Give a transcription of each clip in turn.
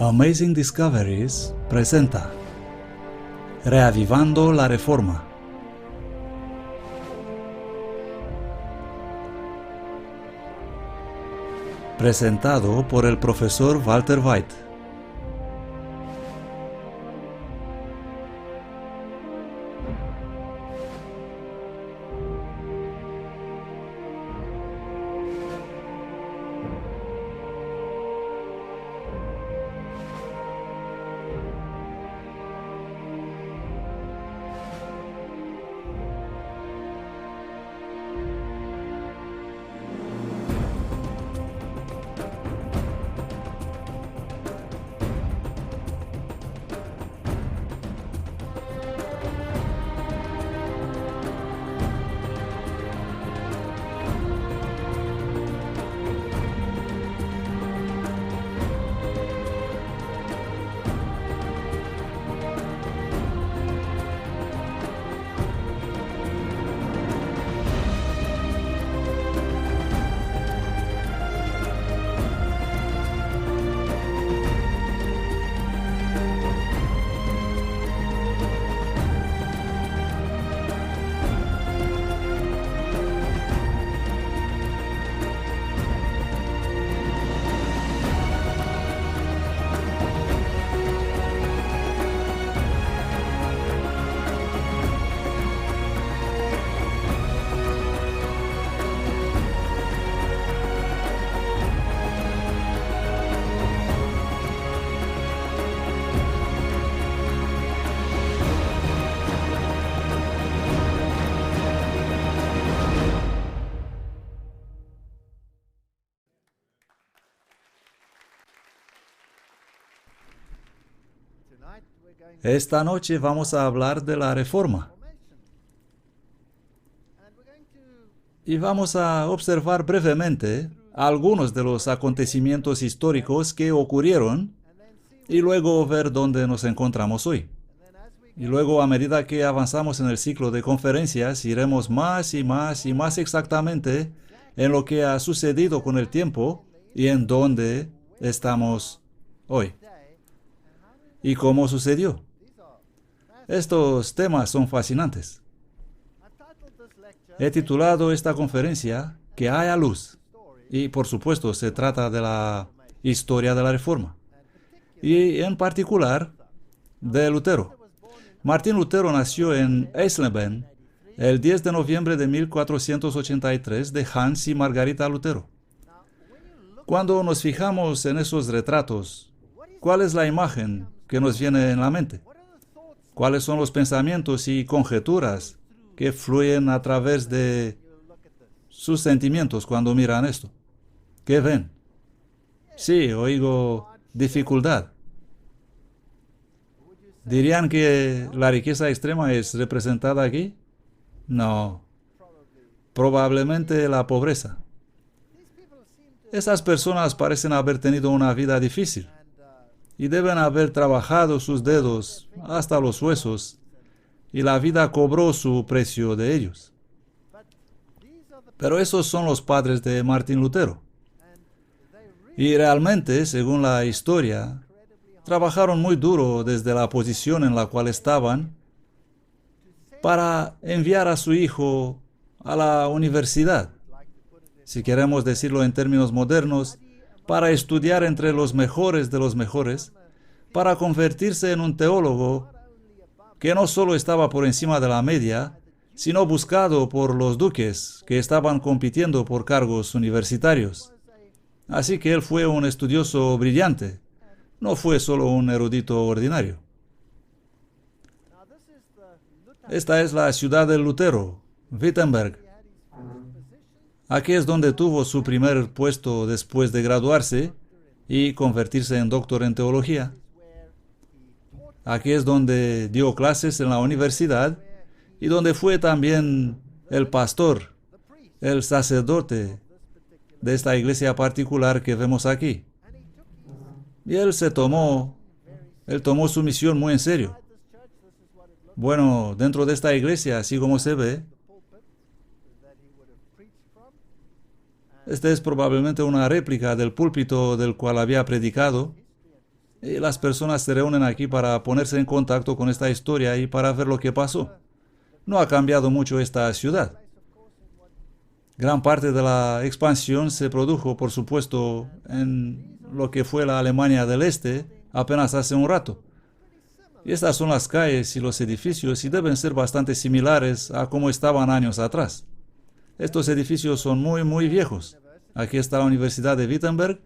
Amazing Discoveries presenta Reavivando la Reforma. Presentado por el profesor Walter White. Esta noche vamos a hablar de la Reforma. Y vamos a observar brevemente algunos de los acontecimientos históricos que ocurrieron y luego ver dónde nos encontramos hoy. Y luego, a medida que avanzamos en el ciclo de conferencias, iremos más y más y más exactamente en lo que ha sucedido con el tiempo y en dónde estamos hoy. ¿Y cómo sucedió? Estos temas son fascinantes. He titulado esta conferencia Que haya luz. Y por supuesto se trata de la historia de la Reforma. Y en particular de Lutero. Martín Lutero nació en Eisleben el 10 de noviembre de 1483 de Hans y Margarita Lutero. Cuando nos fijamos en esos retratos, ¿cuál es la imagen que nos viene en la mente? ¿Cuáles son los pensamientos y conjeturas que fluyen a través de sus sentimientos cuando miran esto? ¿Qué ven? Sí, oigo dificultad. ¿Dirían que la riqueza extrema es representada aquí? No. Probablemente la pobreza. Esas personas parecen haber tenido una vida difícil. Y deben haber trabajado sus dedos hasta los huesos, y la vida cobró su precio de ellos. Pero esos son los padres de Martín Lutero. Y realmente, según la historia, trabajaron muy duro desde la posición en la cual estaban para enviar a su hijo a la universidad, si queremos decirlo en términos modernos, para estudiar entre los mejores de los mejores, para convertirse en un teólogo que no solo estaba por encima de la media, sino buscado por los duques que estaban compitiendo por cargos universitarios. Así que él fue un estudioso brillante, no fue solo un erudito ordinario. Esta es la ciudad de Lutero, Wittenberg. Aquí es donde tuvo su primer puesto después de graduarse y convertirse en doctor en teología. Aquí es donde dio clases en la universidad y donde fue también el pastor, el sacerdote de esta iglesia particular que vemos aquí. Y él tomó su misión muy en serio. Bueno, dentro de esta iglesia, así como se ve, este es probablemente una réplica del púlpito del cual había predicado. Y las personas se reúnen aquí para ponerse en contacto con esta historia y para ver lo que pasó. No ha cambiado mucho esta ciudad. Gran parte de la expansión se produjo, por supuesto, en lo que fue la Alemania del Este apenas hace un rato. Y estas son las calles y los edificios y deben ser bastante similares a como estaban años atrás. Estos edificios son muy viejos. Aquí está la Universidad de Wittenberg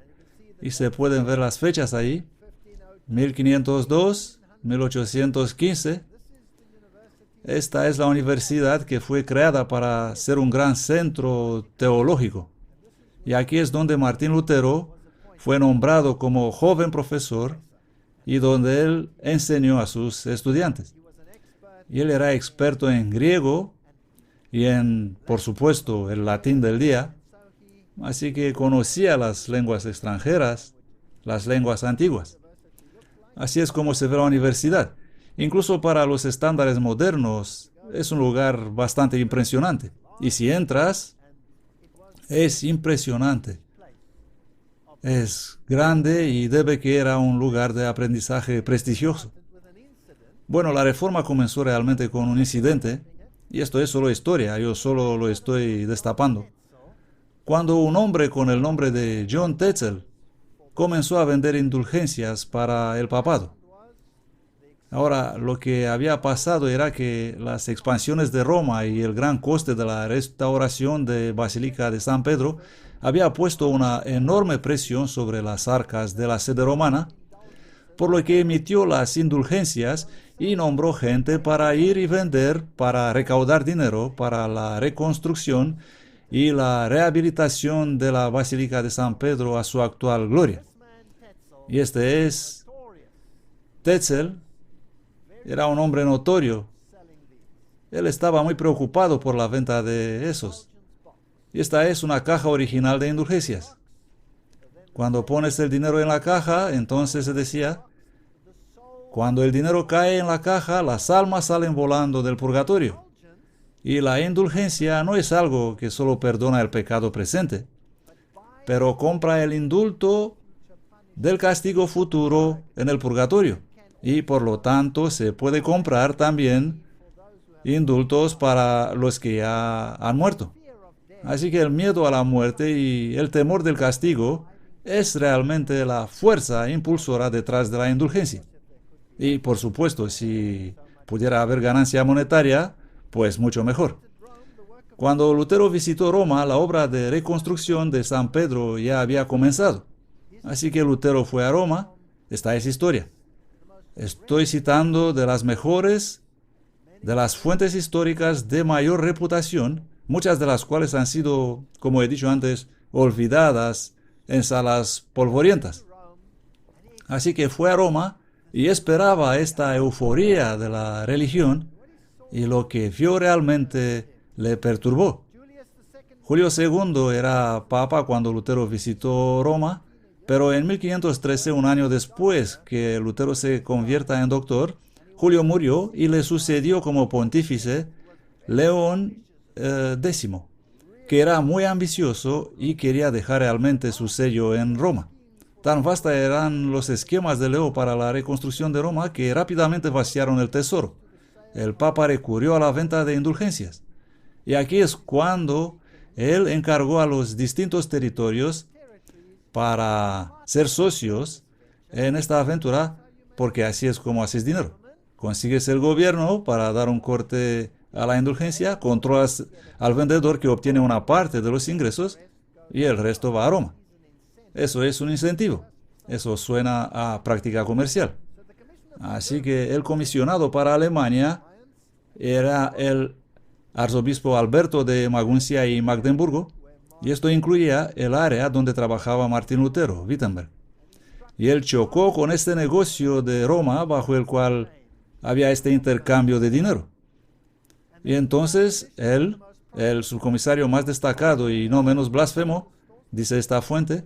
y se pueden ver las fechas ahí. 1502, 1815. Esta es la universidad que fue creada para ser un gran centro teológico. Y aquí es donde Martín Lutero fue nombrado como joven profesor y donde él enseñó a sus estudiantes. Y él era experto en griego y en, por supuesto, el latín del día. Así que conocía las lenguas extranjeras, las lenguas antiguas. Así es como se ve la universidad. Incluso para los estándares modernos, es un lugar bastante impresionante. Y si entras, es impresionante. Es grande y debe que era un lugar de aprendizaje prestigioso. Bueno, la reforma comenzó realmente con un incidente, y esto es solo historia, yo solo lo estoy destapando. Cuando un hombre con el nombre de John Tetzel comenzó a vender indulgencias para el papado. Ahora, lo que había pasado era que las expansiones de Roma y el gran coste de la restauración de Basílica de San Pedro había puesto una enorme presión sobre las arcas de la sede romana, por lo que emitió las indulgencias y nombró gente para ir y vender, para recaudar dinero para la reconstrucción y la rehabilitación de la Basílica de San Pedro a su actual gloria. Y este es Tetzel. Era un hombre notorio. Él estaba muy preocupado por la venta de esos. Y esta es una caja original de indulgencias. Cuando pones el dinero en la caja, entonces se decía, cuando el dinero cae en la caja, las almas salen volando del purgatorio. Y la indulgencia no es algo que solo perdona el pecado presente, pero compra el indulto del castigo futuro en el purgatorio. Y por lo tanto se puede comprar también indultos para los que ya han muerto. Así que el miedo a la muerte y el temor del castigo es realmente la fuerza impulsora detrás de la indulgencia. Y por supuesto, si pudiera haber ganancia monetaria, pues mucho mejor. Cuando Lutero visitó Roma, la obra de reconstrucción de San Pedro ya había comenzado. Así que Lutero fue a Roma. Esta es historia. Estoy citando de las mejores, de las fuentes históricas de mayor reputación, muchas de las cuales han sido, como he dicho antes, olvidadas en salas polvorientas. Así que fue a Roma y esperaba esta euforía de la religión, y lo que vio realmente le perturbó. Julio II era papa cuando Lutero visitó Roma, pero en 1513, un año después que Lutero se convierta en doctor, Julio murió y le sucedió como pontífice León X, que era muy ambicioso y quería dejar realmente su sello en Roma. Tan vastas eran los esquemas de Leo para la reconstrucción de Roma que rápidamente vaciaron el tesoro. El Papa recurrió a la venta de indulgencias. Y aquí es cuando él encargó a los distintos territorios para ser socios en esta aventura, porque así es como haces dinero. Consigues el gobierno para dar un corte a la indulgencia, controlas al vendedor que obtiene una parte de los ingresos y el resto va a Roma. Eso es un incentivo. Eso suena a práctica comercial. Así que el comisionado para Alemania era el arzobispo Alberto de Maguncia y Magdeburgo, y esto incluía el área donde trabajaba Martín Lutero, Wittenberg. Y él chocó con este negocio de Roma bajo el cual había este intercambio de dinero. Y entonces él, el subcomisario más destacado y no menos blasfemo, dice esta fuente,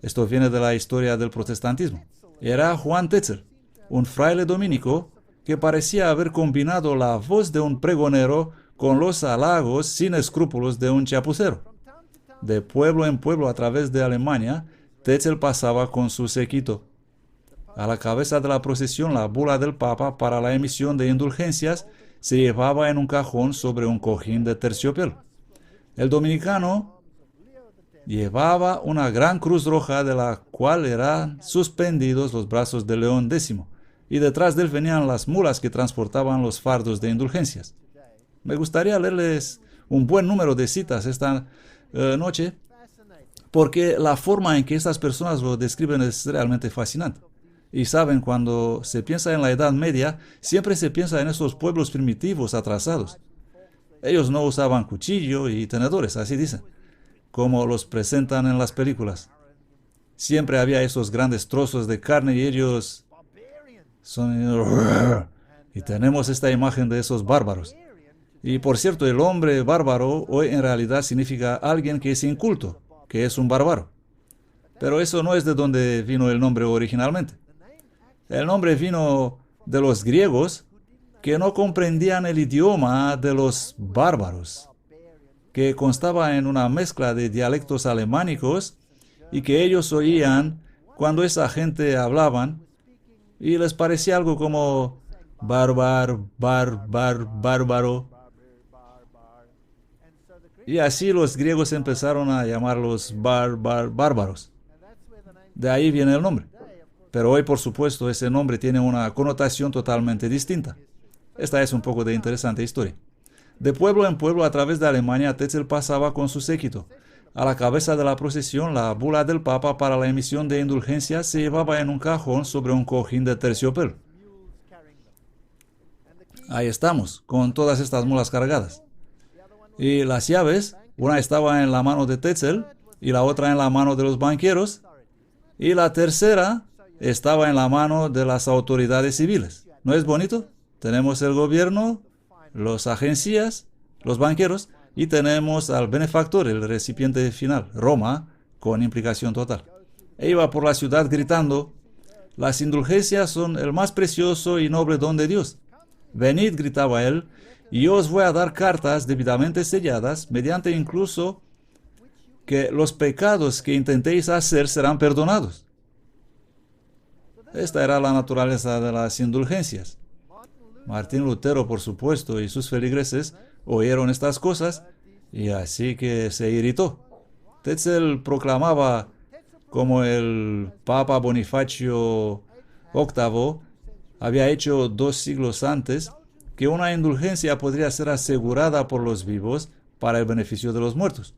esto viene de la historia del protestantismo, era Juan Tetzel, un fraile dominico que parecía haber combinado la voz de un pregonero con los halagos sin escrúpulos de un chapucero. De pueblo en pueblo a través de Alemania, Tetzel pasaba con su séquito. A la cabeza de la procesión, la bula del Papa para la emisión de indulgencias se llevaba en un cajón sobre un cojín de terciopelo. El dominicano llevaba una gran cruz roja de la cual eran suspendidos los brazos de León X, y detrás de él venían las mulas que transportaban los fardos de indulgencias. Me gustaría leerles un buen número de citas esta noche, porque la forma en que estas personas lo describen es realmente fascinante. Y saben, cuando se piensa en la Edad Media, siempre se piensa en esos pueblos primitivos atrasados. Ellos no usaban cuchillo y tenedores, así dicen, como los presentan en las películas. Siempre había esos grandes trozos de carne y ellos son... Y tenemos esta imagen de esos bárbaros. Y por cierto, el hombre bárbaro hoy en realidad significa alguien que es inculto, que es un bárbaro. Pero eso no es de donde vino el nombre originalmente. El nombre vino de los griegos, que no comprendían el idioma de los bárbaros, que constaba en una mezcla de dialectos alemánicos y que ellos oían cuando esa gente hablaban y les parecía algo como bárbaro. Y así los griegos empezaron a llamarlos bárbaros. De ahí viene el nombre. Pero hoy, por supuesto, ese nombre tiene una connotación totalmente distinta. Esta es un poco de interesante historia. De pueblo en pueblo a través de Alemania, Tetzel pasaba con su séquito. A la cabeza de la procesión, la bula del Papa para la emisión de indulgencias se llevaba en un cajón sobre un cojín de terciopelo. Ahí estamos, con todas estas mulas cargadas. Y las llaves, una estaba en la mano de Tetzel y la otra en la mano de los banqueros, y la tercera estaba en la mano de las autoridades civiles. ¿No es bonito? Tenemos el gobierno, las agencias, los banqueros, y tenemos al benefactor, el recipiente final, Roma, con implicación total. E iba por la ciudad gritando: las indulgencias son el más precioso y noble don de Dios. Venid, gritaba él, y yo os voy a dar cartas debidamente selladas, mediante incluso que los pecados que intentéis hacer serán perdonados. Esta era la naturaleza de las indulgencias. Martín Lutero, por supuesto, y sus feligreses oyeron estas cosas, y así que se irritó. Tetzel proclamaba, como el Papa Bonifacio VIII había hecho 2 siglos antes, que una indulgencia podría ser asegurada por los vivos para el beneficio de los muertos.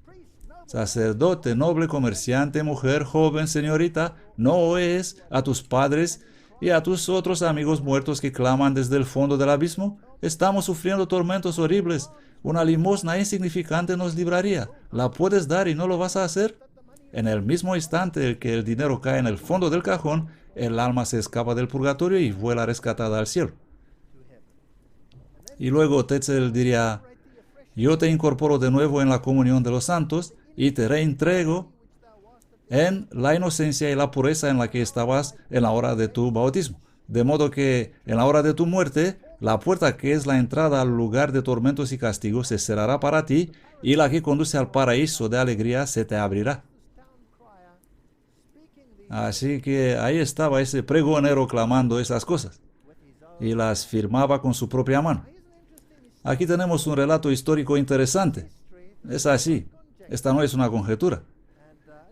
Sacerdote, noble, comerciante, mujer, joven, señorita, no oyes a tus padres y a tus otros amigos muertos que claman desde el fondo del abismo. Estamos sufriendo tormentos horribles. Una limosna insignificante nos libraría. ¿La puedes dar y no lo vas a hacer? En el mismo instante en que el dinero cae en el fondo del cajón, el alma se escapa del purgatorio y vuela rescatada al cielo. Y luego Tetzel diría: yo te incorporo de nuevo en la comunión de los santos y te reintrego en la inocencia y la pureza en la que estabas en la hora de tu bautismo. De modo que en la hora de tu muerte, la puerta que es la entrada al lugar de tormentos y castigos se cerrará para ti, y la que conduce al paraíso de alegría se te abrirá. Así que ahí estaba ese pregonero clamando esas cosas, y las firmaba con su propia mano. Aquí tenemos un relato histórico interesante. Es así. Esta no es una conjetura.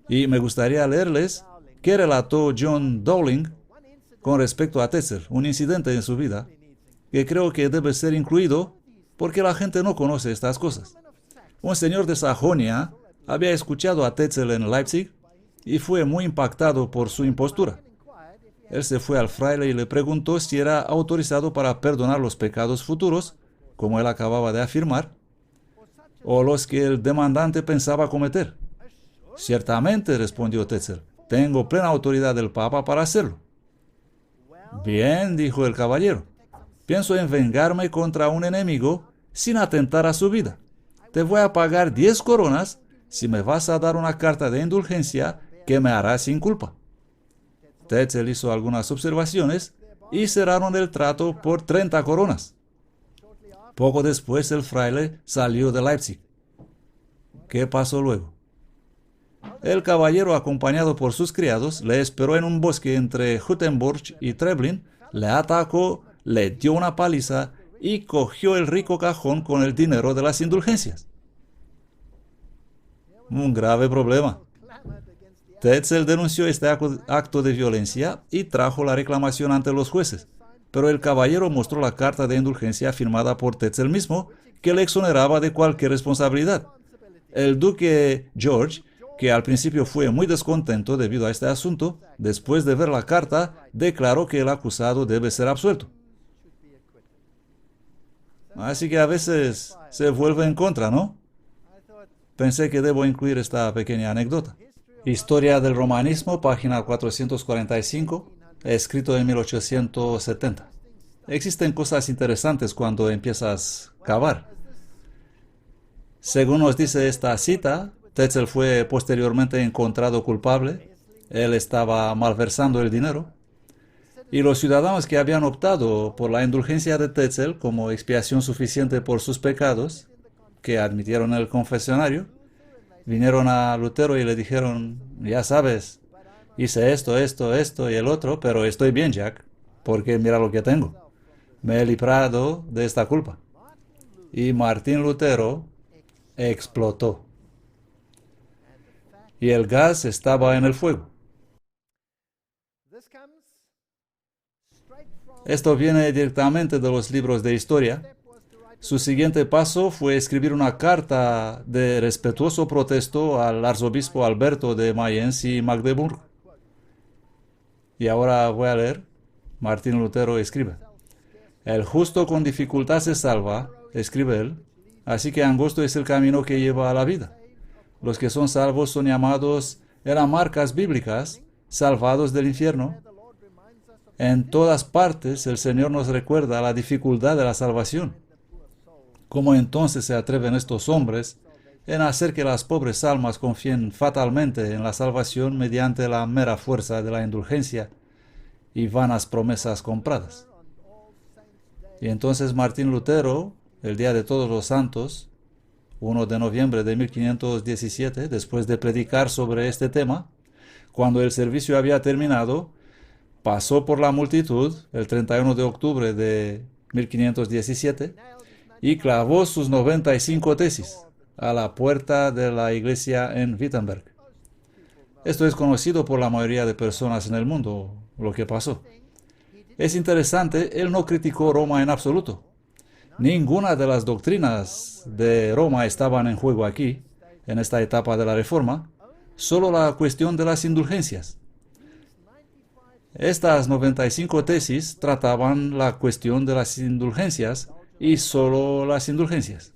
Y me gustaría leerles qué relató John Dowling con respecto a Tetzel, un incidente en su vida, que creo que debe ser incluido porque la gente no conoce estas cosas. Un señor de Sajonia había escuchado a Tetzel en Leipzig y fue muy impactado por su impostura. Él se fue al fraile y le preguntó si era autorizado para perdonar los pecados futuros, como él acababa de afirmar, o los que el demandante pensaba cometer. Ciertamente, respondió Tetzel, tengo plena autoridad del Papa para hacerlo. Bien, dijo el caballero, pienso en vengarme contra un enemigo sin atentar a su vida. Te voy a pagar 10 coronas si me vas a dar una carta de indulgencia que me hará sin culpa. Tetzel hizo algunas observaciones y cerraron el trato por 30 coronas. Poco después el fraile salió de Leipzig. ¿Qué pasó luego? El caballero, acompañado por sus criados, le esperó en un bosque entre Hüttenburg y Treblin, le atacó, le dio una paliza y cogió el rico cajón con el dinero de las indulgencias. Un grave problema. Tetzel denunció este acto de violencia y trajo la reclamación ante los jueces, pero el caballero mostró la carta de indulgencia firmada por Tetzel mismo, que le exoneraba de cualquier responsabilidad. El duque George, que al principio fue muy descontento debido a este asunto, después de ver la carta, declaró que el acusado debe ser absuelto. Así que a veces se vuelve en contra, ¿no? Pensé que debo incluir esta pequeña anécdota. Historia del romanismo, página 445, escrito en 1870. Existen cosas interesantes cuando empiezas a cavar. Según nos dice esta cita, Tetzel fue posteriormente encontrado culpable. Él estaba malversando el dinero. Y los ciudadanos que habían optado por la indulgencia de Tetzel como expiación suficiente por sus pecados, que admitieron en el confesionario, vinieron a Lutero y le dijeron: ya sabes, hice esto y el otro, pero estoy bien, Jack, porque mira lo que tengo. Me he librado de esta culpa. Y Martín Lutero explotó. Y el gas estaba en el fuego. Esto viene directamente de los libros de historia. Su siguiente paso fue escribir una carta de respetuoso protesto al arzobispo Alberto de Mayence y Magdeburg. Y ahora voy a leer. Martín Lutero escribe: el justo con dificultad se salva, escribe él, así que angosto es el camino que lleva a la vida. Los que son salvos son llamados en las marcas bíblicas, salvados del infierno. En todas partes el Señor nos recuerda la dificultad de la salvación. ¿Cómo entonces se atreven estos hombres en hacer que las pobres almas confíen fatalmente en la salvación mediante la mera fuerza de la indulgencia y vanas promesas compradas? Y entonces Martín Lutero, el día de Todos los Santos, 1 de noviembre de 1517, después de predicar sobre este tema, cuando el servicio había terminado, pasó por la multitud el 31 de octubre de 1517 y clavó sus 95 tesis a la puerta de la iglesia en Wittenberg. Esto es conocido por la mayoría de personas en el mundo, lo que pasó. Es interesante, él no criticó Roma en absoluto. Ninguna de las doctrinas de Roma estaban en juego aquí, en esta etapa de la Reforma, solo la cuestión de las indulgencias. Estas 95 tesis trataban la cuestión de las indulgencias y solo las indulgencias.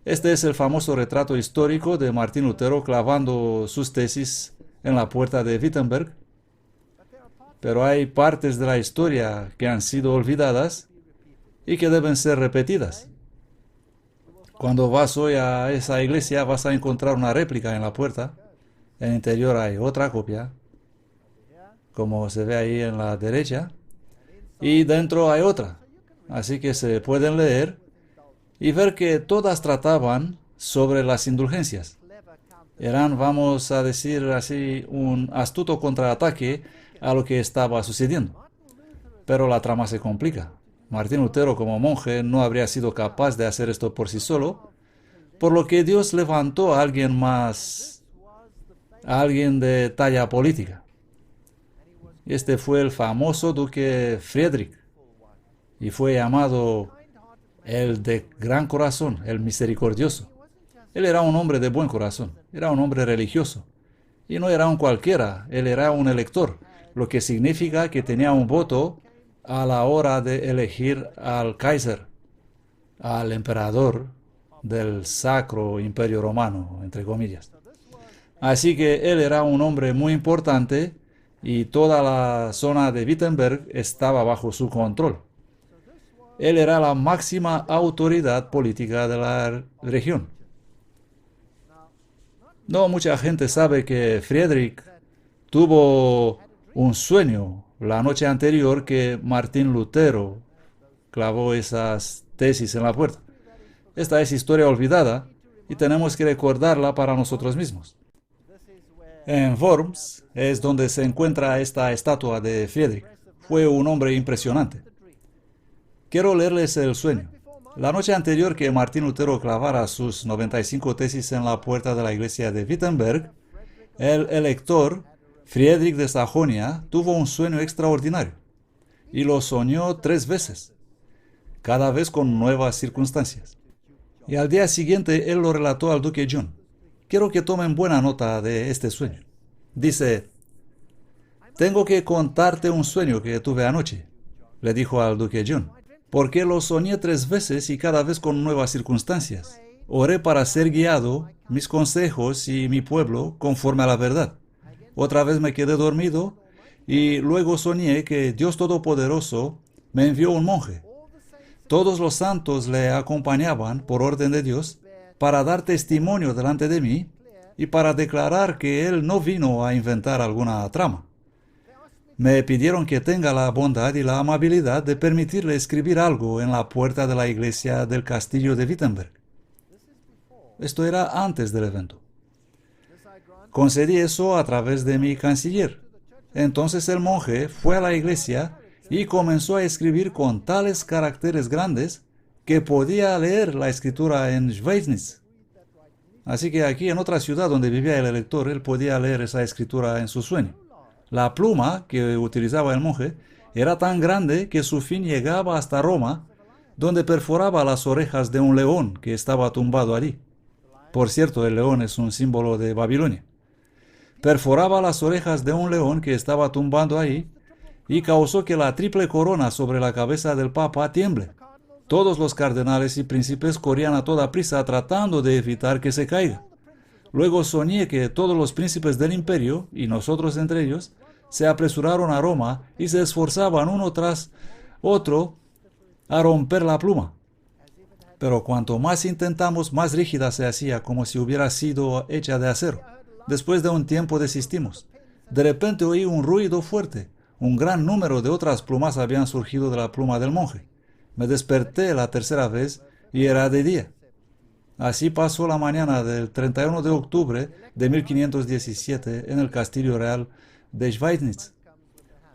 Este es el famoso retrato histórico de Martín Lutero clavando sus tesis en la puerta de Wittenberg. Pero hay partes de la historia que han sido olvidadas y que deben ser repetidas. Cuando vas hoy a esa iglesia vas a encontrar una réplica en la puerta. En el interior hay otra copia, como se ve ahí en la derecha, y dentro hay otra. Así que se pueden leer y ver que todas trataban sobre las indulgencias. Eran, vamos a decir así, un astuto contraataque a lo que estaba sucediendo. Pero la trama se complica. Martín Lutero, como monje, no habría sido capaz de hacer esto por sí solo, por lo que Dios levantó a alguien más, a alguien de talla política. Este fue el famoso duque Friedrich, y fue llamado el de gran corazón, el misericordioso. Él era un hombre de buen corazón, era un hombre religioso, y no era un cualquiera, él era un elector, lo que significa que tenía un voto a la hora de elegir al Kaiser, al emperador del Sacro Imperio Romano, entre comillas. Así que él era un hombre muy importante y toda la zona de Wittenberg estaba bajo su control. Él era la máxima autoridad política de la región. No mucha gente sabe que Friedrich tuvo un sueño la noche anterior que Martín Lutero clavó esas tesis en la puerta. Esta es historia olvidada y tenemos que recordarla para nosotros mismos. En Worms es donde se encuentra esta estatua de Friedrich. Fue un hombre impresionante. Quiero leerles el sueño. La noche anterior que Martín Lutero clavara sus 95 tesis en la puerta de la iglesia de Wittenberg, el elector Friedrich de Sajonia tuvo un sueño extraordinario y lo soñó 3 veces, cada vez con nuevas circunstancias. Y al día siguiente él lo relató al duque John. Quiero que tomen buena nota de este sueño. Dice: «Tengo que contarte un sueño que tuve anoche», le dijo al duque John, «porque lo soñé 3 veces y cada vez con nuevas circunstancias. Oré para ser guiado, mis consejos y mi pueblo conforme a la verdad. Otra vez me quedé dormido y luego soñé que Dios Todopoderoso me envió un monje. Todos los santos le acompañaban por orden de Dios para dar testimonio delante de mí y para declarar que él no vino a inventar alguna trama. Me pidieron que tenga la bondad y la amabilidad de permitirle escribir algo en la puerta de la iglesia del castillo de Wittenberg. Esto era antes del evento. Concedí eso a través de mi canciller. Entonces el monje fue a la iglesia y comenzó a escribir con tales caracteres grandes que podía leer la escritura en Schweidnitz. Así que aquí, en otra ciudad donde vivía el elector, él podía leer esa escritura en su sueño. La pluma que utilizaba el monje era tan grande que su fin llegaba hasta Roma, donde perforaba las orejas de un león que estaba tumbado allí. Por cierto, el león es un símbolo de Babilonia. Perforaba las orejas de un león que estaba tumbando ahí y causó que la triple corona sobre la cabeza del Papa tiemble. Todos los cardenales y príncipes corrían a toda prisa tratando de evitar que se caiga. Luego soñé que todos los príncipes del imperio, y nosotros entre ellos, se apresuraron a Roma y se esforzaban uno tras otro a romper la pluma. Pero cuanto más intentamos, más rígida se hacía, como si hubiera sido hecha de acero. Después de un tiempo desistimos. De repente oí un ruido fuerte. Un gran número de otras plumas habían surgido de la pluma del monje. Me desperté la tercera vez y era de día. Así pasó la mañana del 31 de octubre de 1517 en el Castillo Real de Schweidnitz.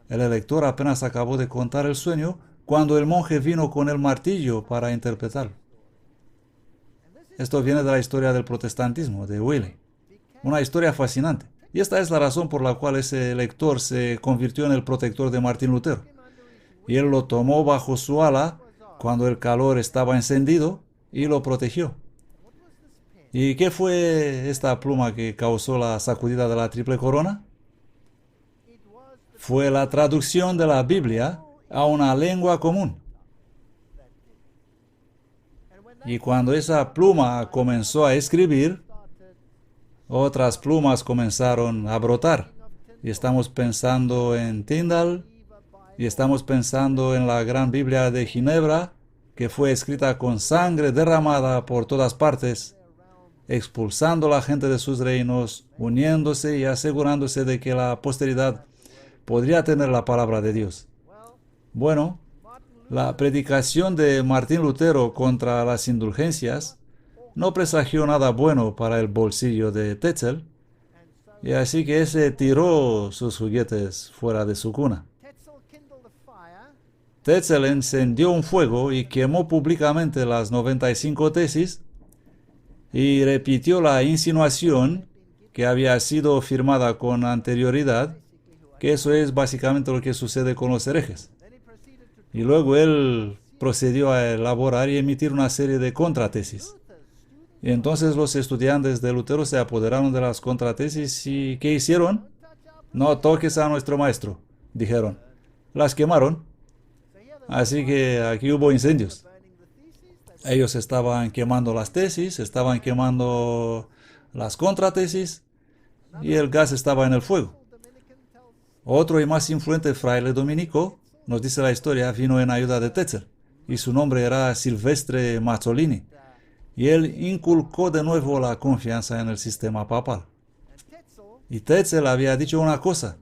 El elector apenas acabó de contar el sueño cuando el monje vino con el martillo para interpretarlo. Esto viene de la historia del protestantismo, de Wiley. Una historia fascinante. Y esta es la razón por la cual ese elector se convirtió en el protector de Martín Lutero. Y él lo tomó bajo su ala cuando el calor estaba encendido y lo protegió. ¿Y qué fue esta pluma que causó la sacudida de la triple corona? Fue la traducción de la Biblia a una lengua común. Y cuando esa pluma comenzó a escribir, otras plumas comenzaron a brotar. Y estamos pensando en Tyndall, y estamos pensando en la gran Biblia de Ginebra, que fue escrita con sangre derramada por todas partes, expulsando a la gente de sus reinos, uniéndose y asegurándose de que la posteridad podría tener la palabra de Dios. Bueno, la predicación de Martín Lutero contra las indulgencias no presagió nada bueno para el bolsillo de Tetzel, y así que ese tiró sus juguetes fuera de su cuna. Tetzel encendió un fuego y quemó públicamente las 95 tesis y repitió la insinuación que había sido firmada con anterioridad, que eso es básicamente lo que sucede con los herejes. Y luego él procedió a elaborar y emitir una serie de contratesis. Y entonces los estudiantes de Lutero se apoderaron de las contratesis y ¿qué hicieron? No toques a nuestro maestro, dijeron. Las quemaron. Así que aquí hubo incendios. Ellos estaban quemando las tesis, estaban quemando las contratesis y el gas estaba en el fuego. Otro y más influente fraile dominico, nos dice la historia, vino en ayuda de Tetzel y su nombre era Silvestre Mazzolini. Y él inculcó de nuevo la confianza en el sistema papal. Y Tetzel había dicho una cosa,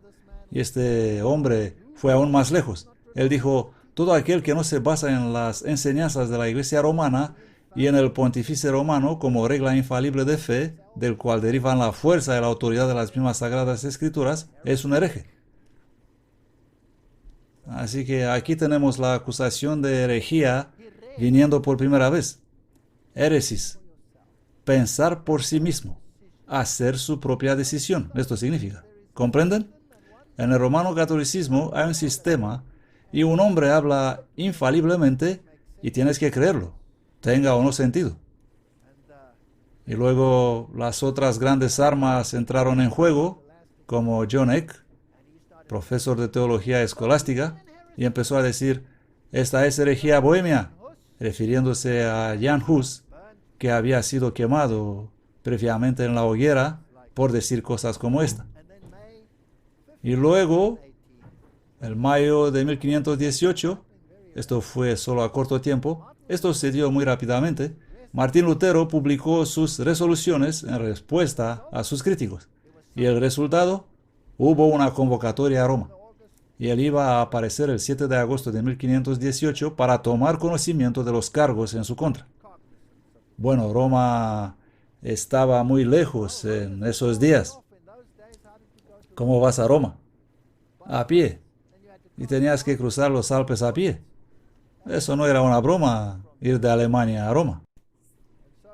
y este hombre fue aún más lejos. Él dijo, todo aquel que no se basa en las enseñanzas de la Iglesia romana y en el pontífice romano como regla infalible de fe, del cual derivan la fuerza y la autoridad de las mismas sagradas escrituras, es un hereje. Así que aquí tenemos la acusación de herejía viniendo por primera vez. Héresis. Pensar por sí mismo. Hacer su propia decisión. Esto significa. ¿Comprenden? En el romano catolicismo hay un sistema y un hombre habla infaliblemente y tienes que creerlo, tenga o no sentido. Y luego las otras grandes armas entraron en juego, como John Eck, profesor de teología escolástica, y empezó a decir, esta es herejía bohemia, refiriéndose a Jan Hus, que había sido quemado previamente en la hoguera por decir cosas como esta. Y luego, en mayo de 1518, esto fue solo a corto tiempo, esto sucedió muy rápidamente, Martín Lutero publicó sus resoluciones en respuesta a sus críticos. Y el resultado, hubo una convocatoria a Roma. Y él iba a aparecer el 7 de agosto de 1518 para tomar conocimiento de los cargos en su contra. Bueno, Roma estaba muy lejos en esos días. ¿Cómo vas a Roma? A pie. Y tenías que cruzar los Alpes a pie. Eso no era una broma, ir de Alemania a Roma.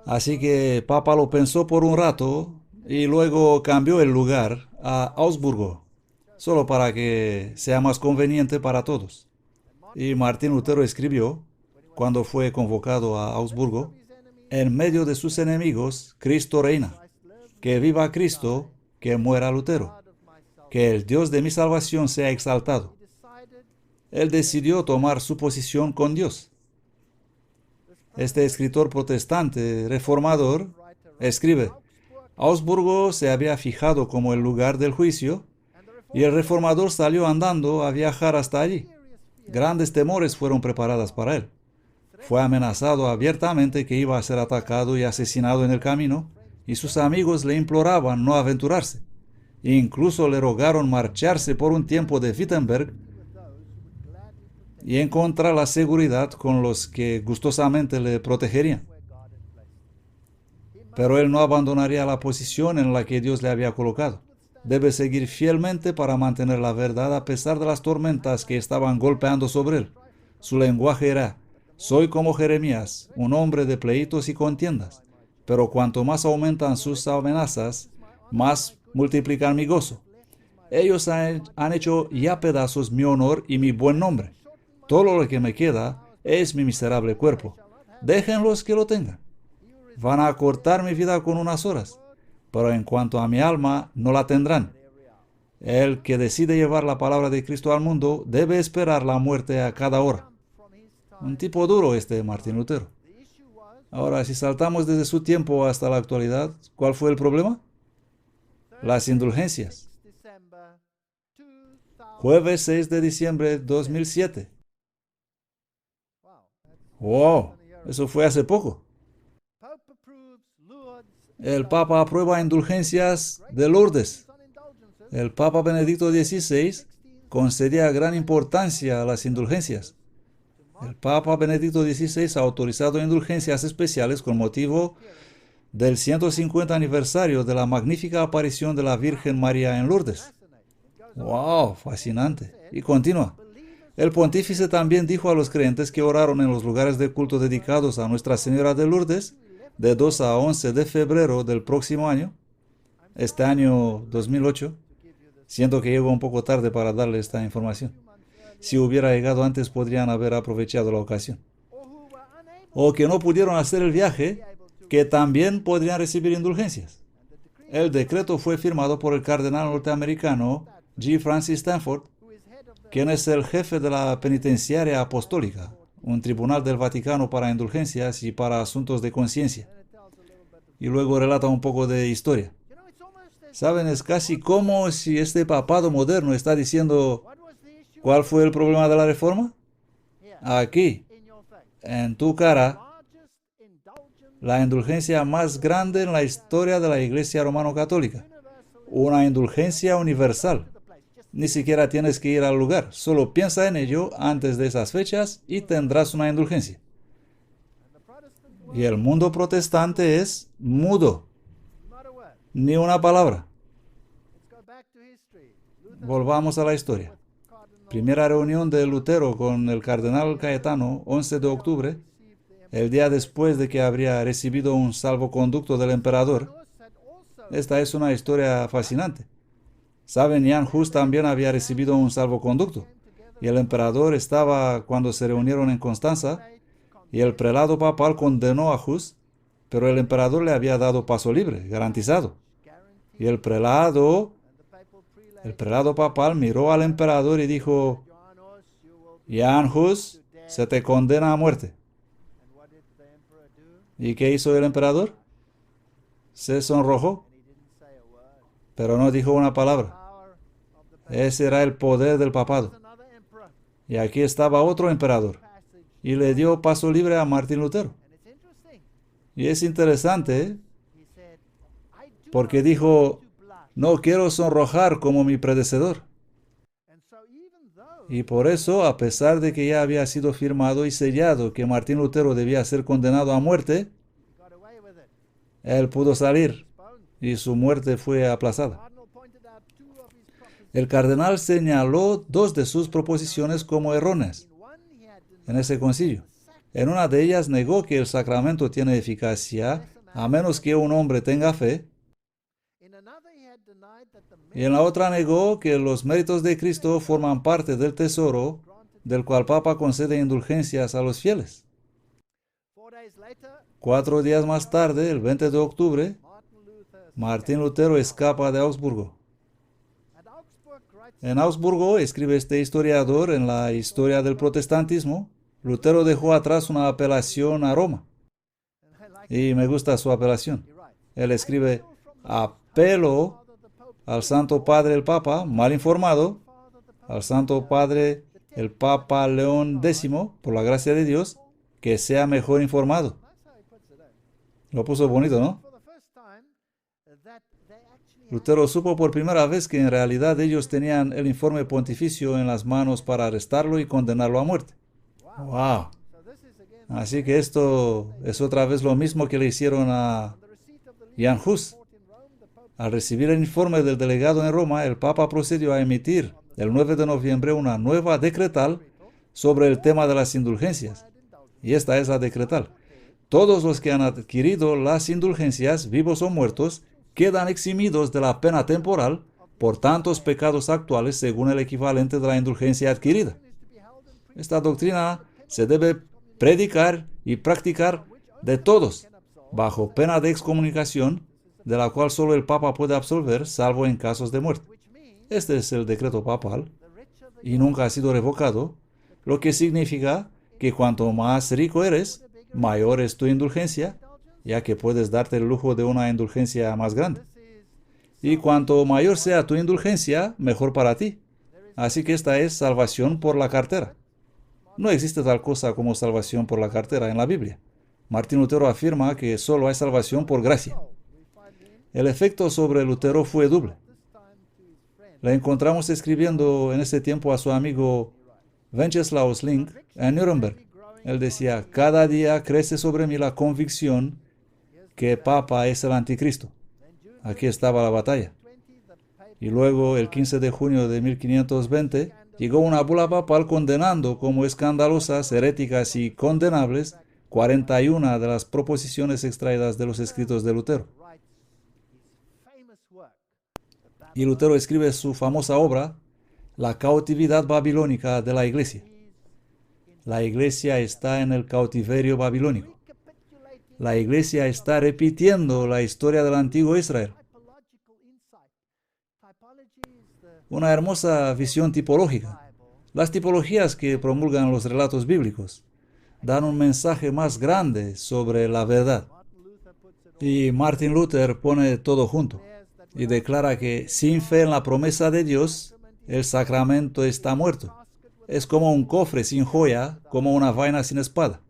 Así que Papa lo pensó por un rato y luego cambió el lugar a Augsburgo, solo para que sea más conveniente para todos. Y Martín Lutero escribió, cuando fue convocado a Augsburgo, en medio de sus enemigos, Cristo reina. Que viva Cristo, que muera Lutero. Que el Dios de mi salvación sea exaltado. Él decidió tomar su posición con Dios. Este escritor protestante reformador escribe, Augsburgo se había fijado como el lugar del juicio y el reformador salió andando a viajar hasta allí. Grandes temores fueron preparadas para él. Fue amenazado abiertamente que iba a ser atacado y asesinado en el camino, y sus amigos le imploraban no aventurarse. Incluso le rogaron marcharse por un tiempo de Wittenberg y encontrar la seguridad con los que gustosamente le protegerían. Pero él no abandonaría la posición en la que Dios le había colocado. Debe seguir fielmente para mantener la verdad a pesar de las tormentas que estaban golpeando sobre él. Su lenguaje era, soy como Jeremías, un hombre de pleitos y contiendas, pero cuanto más aumentan sus amenazas, más multiplican mi gozo. Ellos han hecho ya pedazos mi honor y mi buen nombre. Todo lo que me queda es mi miserable cuerpo. Déjenlos que lo tengan. Van a cortar mi vida con unas horas, pero en cuanto a mi alma, no la tendrán. El que decide llevar la palabra de Cristo al mundo debe esperar la muerte a cada hora. Un tipo duro este Martín Lutero. Ahora, si saltamos desde su tiempo hasta la actualidad, ¿cuál fue el problema? Las indulgencias. Jueves 6 de diciembre de 2007. ¡Wow! Eso fue hace poco. El Papa aprueba indulgencias de Lourdes. El Papa Benedicto XVI concedía gran importancia a las indulgencias. El Papa Benedicto XVI ha autorizado indulgencias especiales con motivo del 150 aniversario de la magnífica aparición de la Virgen María en Lourdes. ¡Wow! Fascinante. Y continúa. El pontífice también dijo a los creyentes que oraron en los lugares de culto dedicados a Nuestra Señora de Lourdes de 2 a 11 de febrero del próximo año, este año 2008. Siento que llego un poco tarde para darle esta información. Si hubiera llegado antes, podrían haber aprovechado la ocasión. O que no pudieron hacer el viaje, que también podrían recibir indulgencias. El decreto fue firmado por el cardenal norteamericano G. Francis Stanford, quien es el jefe de la penitenciaria apostólica, un tribunal del Vaticano para indulgencias y para asuntos de conciencia. Y luego relata un poco de historia. ¿Saben? Es casi como si este papado moderno está diciendo, ¿cuál fue el problema de la reforma? Aquí, en tu cara, la indulgencia más grande en la historia de la Iglesia Romano-Católica. Una indulgencia universal. Ni siquiera tienes que ir al lugar, solo piensa en ello antes de esas fechas y tendrás una indulgencia. Y el mundo protestante es mudo, ni una palabra. Volvamos a la historia. Primera reunión de Lutero con el cardenal Caetano, 11 de octubre, el día después de que habría recibido un salvoconducto del emperador. Esta es una historia fascinante. Saben, Jan Hus también había recibido un salvoconducto, y el emperador estaba cuando se reunieron en Constanza, y el prelado papal condenó a Hus, pero el emperador le había dado paso libre, garantizado. Y el prelado papal miró al emperador y dijo: Jan Hus, se te condena a muerte. ¿Y qué hizo el emperador? Se sonrojó, pero no dijo una palabra. Ese era el poder del papado. Y aquí estaba otro emperador, y le dio paso libre a Martín Lutero. Y es interesante, ¿eh? Porque dijo: no quiero sonrojar como mi predecesor. Y por eso, a pesar de que ya había sido firmado y sellado que Martín Lutero debía ser condenado a muerte, él pudo salir y su muerte fue aplazada. El cardenal señaló dos de sus proposiciones como erróneas en ese concilio. En una de ellas negó que el sacramento tiene eficacia a menos que un hombre tenga fe, y en la otra negó que los méritos de Cristo forman parte del tesoro del cual Papa concede indulgencias a los fieles. 4 días más tarde, el 20 de octubre, Martín Lutero escapa de Augsburgo. En Augsburgo, escribe este historiador en la historia del protestantismo, Lutero dejó atrás una apelación a Roma. Y me gusta su apelación. Él escribe: apelo al Santo Padre el Papa, mal informado, al Santo Padre el Papa León X, por la gracia de Dios, que sea mejor informado. Lo puso bonito, ¿no? Lutero supo por primera vez que en realidad ellos tenían el informe pontificio en las manos para arrestarlo y condenarlo a muerte. ¡Wow! Así que esto es otra vez lo mismo que le hicieron a Jan Hus. Al recibir el informe del delegado en Roma, el Papa procedió a emitir el 9 de noviembre una nueva decretal sobre el tema de las indulgencias. Y esta es la decretal: todos los que han adquirido las indulgencias, vivos o muertos, quedan eximidos de la pena temporal por tantos pecados actuales según el equivalente de la indulgencia adquirida. Esta doctrina se debe predicar y practicar de todos, bajo pena de excomunicación, de la cual solo el Papa puede absolver, salvo en casos de muerte. Este es el decreto papal, y nunca ha sido revocado, lo que significa que cuanto más rico eres, mayor es tu indulgencia, ya que puedes darte el lujo de una indulgencia más grande. Y cuanto mayor sea tu indulgencia, mejor para ti. Así que esta es salvación por la cartera. No existe tal cosa como salvación por la cartera en la Biblia. Martín Lutero afirma que solo hay salvación por gracia. El efecto sobre Lutero fue doble. Le encontramos escribiendo en ese tiempo a su amigo Wenceslaus Link en Nuremberg. Él decía: cada día crece sobre mí la convicción que Papa es el anticristo. Aquí estaba la batalla. Y luego, el 15 de junio de 1520, llegó una bula papal condenando como escandalosas, heréticas y condenables 41 de las proposiciones extraídas de los escritos de Lutero. Y Lutero escribe su famosa obra, La cautividad babilónica de la Iglesia. La Iglesia está en el cautiverio babilónico. La Iglesia está repitiendo la historia del antiguo Israel. Una hermosa visión tipológica. Las tipologías que promulgan los relatos bíblicos dan un mensaje más grande sobre la verdad. Y Martin Luther pone todo junto y declara que sin fe en la promesa de Dios, el sacramento está muerto. Es como un cofre sin joya, como una vaina sin espada.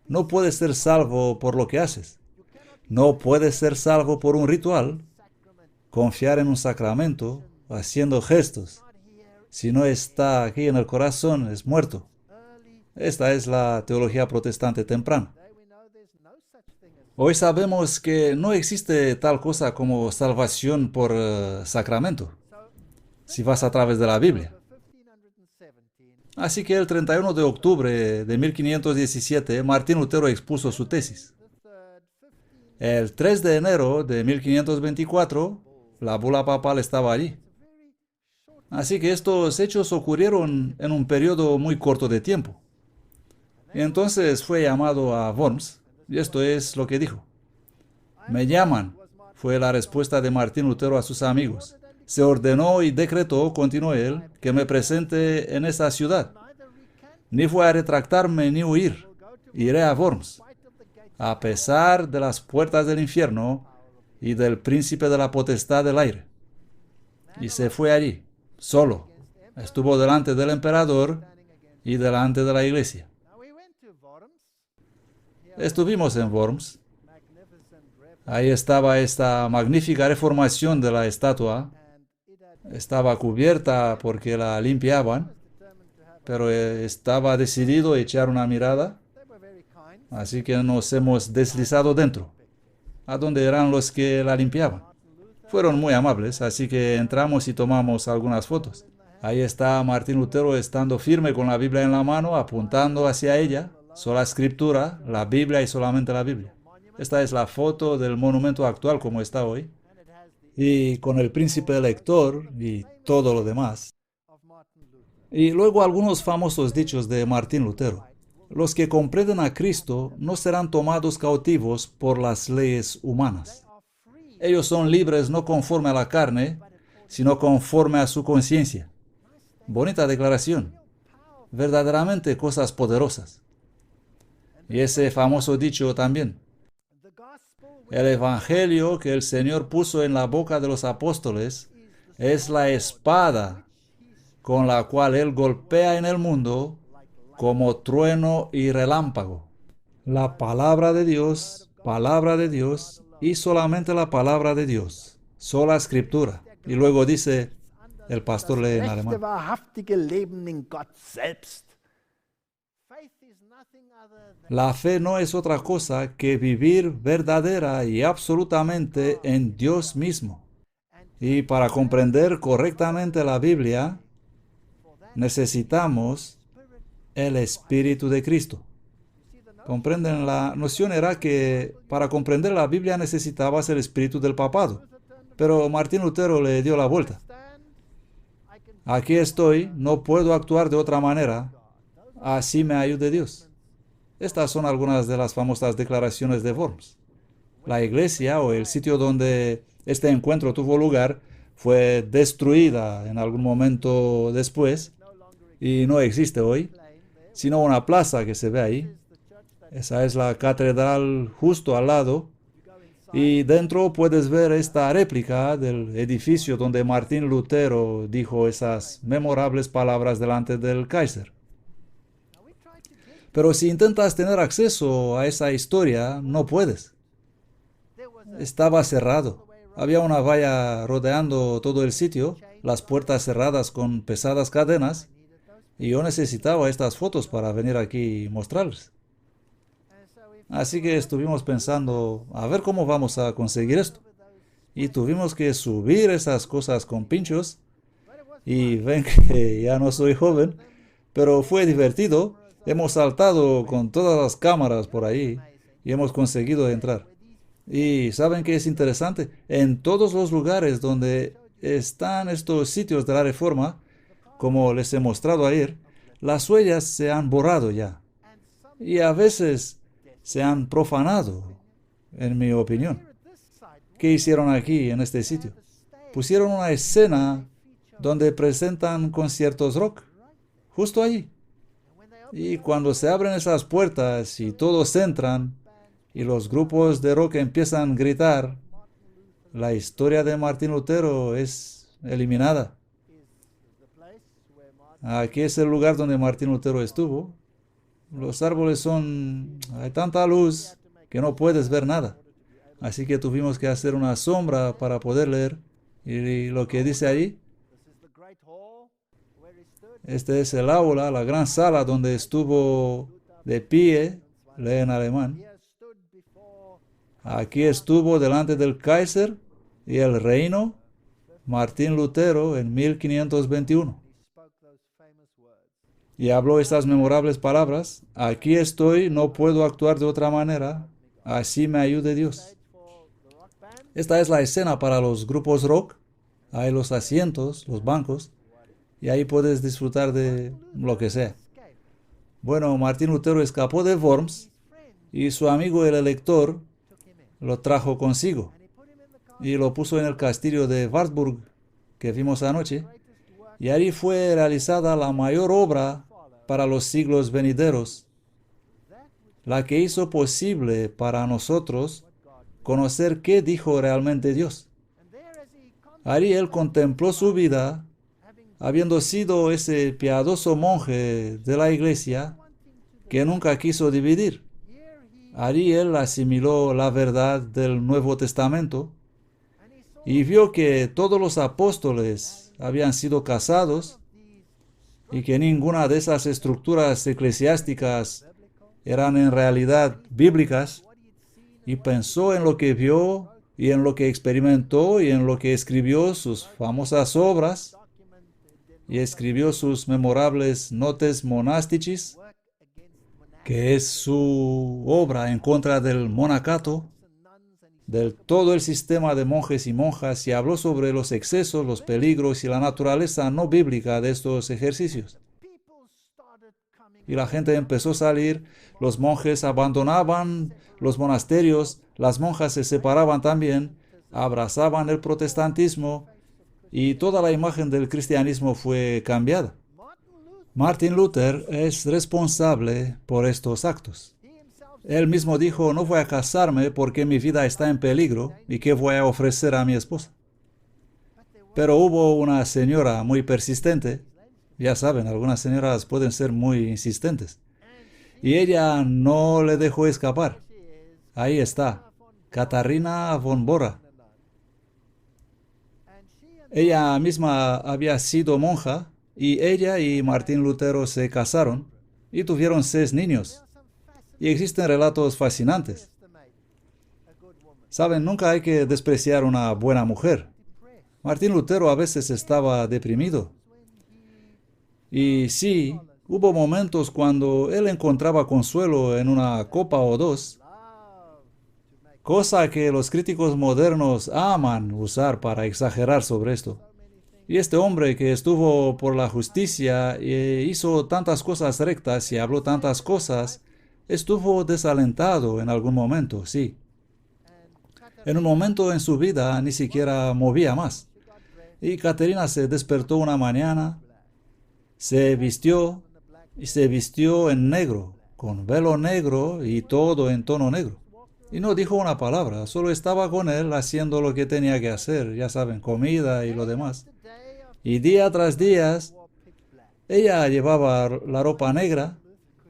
No puedes ser salvo por lo que haces. No puedes ser salvo por un ritual, confiar en un sacramento, haciendo gestos. Si no está aquí en el corazón, es muerto. Esta es la teología protestante temprana. Hoy sabemos que no existe tal cosa como salvación por sacramento, si vas a través de la Biblia. Así que el 31 de octubre de 1517, Martín Lutero expuso su tesis. El 3 de enero de 1524, la bula papal estaba allí. Así que estos hechos ocurrieron en un periodo muy corto de tiempo. Y entonces fue llamado a Worms, y esto es lo que dijo. Me llaman, fue la respuesta de Martín Lutero a sus amigos. Se ordenó y decretó, continuó él, que me presente en esa ciudad. Ni fue a retractarme ni huir. Iré a Worms, a pesar de las puertas del infierno y del príncipe de la potestad del aire. Y se fue allí, solo. Estuvo delante del emperador y delante de la iglesia. Estuvimos en Worms. Ahí estaba esta magnífica reformación de la estatua. Estaba cubierta porque la limpiaban, pero estaba decidido a echar una mirada. Así que nos hemos deslizado dentro, a donde eran los que la limpiaban. Fueron muy amables, así que entramos y tomamos algunas fotos. Ahí está Martín Lutero estando firme con la Biblia en la mano, apuntando hacia ella, sola escritura, la Biblia y solamente la Biblia. Esta es la foto del monumento actual como está hoy, y con el príncipe elector y todo lo demás. Y luego algunos famosos dichos de Martín Lutero. Los que comprenden a Cristo no serán tomados cautivos por las leyes humanas. Ellos son libres no conforme a la carne, sino conforme a su conciencia. Bonita declaración. Verdaderamente cosas poderosas. Y ese famoso dicho también. El evangelio que el Señor puso en la boca de los apóstoles es la espada con la cual Él golpea en el mundo como trueno y relámpago. La palabra de Dios y solamente la palabra de Dios. Sola escritura. Y luego dice, el pastor lee en alemán. La fe no es otra cosa que vivir verdadera y absolutamente en Dios mismo. Y para comprender correctamente la Biblia, necesitamos el Espíritu de Cristo. ¿Comprenden? La noción era que para comprender la Biblia necesitabas el Espíritu del papado. Pero Martín Lutero le dio la vuelta. Aquí estoy, no puedo actuar de otra manera. Así me ayude Dios. Estas son algunas de las famosas declaraciones de Worms. La iglesia o el sitio donde este encuentro tuvo lugar fue destruida en algún momento después y no existe hoy, sino una plaza que se ve ahí. Esa es la catedral justo al lado y dentro puedes ver esta réplica del edificio donde Martín Lutero dijo esas memorables palabras delante del Kaiser. Pero si intentas tener acceso a esa historia, no puedes. Estaba cerrado. Había una valla rodeando todo el sitio, las puertas cerradas con pesadas cadenas, y yo necesitaba estas fotos para venir aquí y mostrarles. Así que estuvimos pensando, a ver cómo vamos a conseguir esto. Y tuvimos que subir esas cosas con pinchos, y ven que ya no soy joven, pero fue divertido. Hemos saltado con todas las cámaras por ahí y hemos conseguido entrar. Y ¿saben qué es interesante? En todos los lugares donde están estos sitios de la Reforma, como les he mostrado ayer, las huellas se han borrado ya. Y a veces se han profanado, en mi opinión. ¿Qué hicieron aquí en este sitio? Pusieron una escena donde presentan conciertos rock, justo allí. Y cuando se abren esas puertas y todos entran y los grupos de rock empiezan a gritar, la historia de Martín Lutero es eliminada. Aquí es el lugar donde Martín Lutero estuvo. Los árboles hay tanta luz que no puedes ver nada. Así que tuvimos que hacer una sombra para poder leer. Y lo que dice ahí, este es el aula, la gran sala donde estuvo de pie, lee en alemán. Aquí estuvo delante del Kaiser y el reino Martín Lutero en 1521. Y habló estas memorables palabras: aquí estoy, no puedo actuar de otra manera, así me ayude Dios. Esta es la escena para los grupos rock. Hay los asientos, los bancos, y ahí puedes disfrutar de lo que sea. Bueno, Martín Lutero escapó de Worms y su amigo el elector lo trajo consigo y lo puso en el castillo de Wartburg que vimos anoche, y allí fue realizada la mayor obra para los siglos venideros, la que hizo posible para nosotros conocer qué dijo realmente Dios. Allí él contempló su vida, habiendo sido ese piadoso monje de la iglesia que nunca quiso dividir. Allí él asimiló la verdad del Nuevo Testamento y vio que todos los apóstoles habían sido casados y que ninguna de esas estructuras eclesiásticas eran en realidad bíblicas, y pensó en lo que vio y en lo que experimentó y en lo que escribió sus famosas obras y escribió sus memorables Notes Monasticis, que es su obra en contra del monacato, del todo el sistema de monjes y monjas, y habló sobre los excesos, los peligros y la naturaleza no bíblica de estos ejercicios. Y la gente empezó a salir, los monjes abandonaban los monasterios, las monjas se separaban también, abrazaban el protestantismo y toda la imagen del cristianismo fue cambiada. Martin Luther es responsable por estos actos. Él mismo dijo: no voy a casarme porque mi vida está en peligro y qué voy a ofrecer a mi esposa. Pero hubo una señora muy persistente. Ya saben, algunas señoras pueden ser muy insistentes. Y ella no le dejó escapar. Ahí está, Katharina von Bora. Ella misma había sido monja y ella y Martín Lutero se casaron y tuvieron 6 niños. Y existen relatos fascinantes. Saben, nunca hay que despreciar una buena mujer. Martín Lutero a veces estaba deprimido. Y sí, hubo momentos cuando él encontraba consuelo en una copa o dos, cosa que los críticos modernos aman usar para exagerar sobre esto. Y este hombre que estuvo por la justicia e hizo tantas cosas rectas y habló tantas cosas, estuvo desalentado en algún momento, sí. En un momento en su vida ni siquiera movía más. Y Caterina se despertó una mañana, se vistió en negro, con velo negro y todo en tono negro. Y no dijo una palabra, solo estaba con él haciendo lo que tenía que hacer, ya saben, comida y lo demás. Y día tras día, ella llevaba la ropa negra,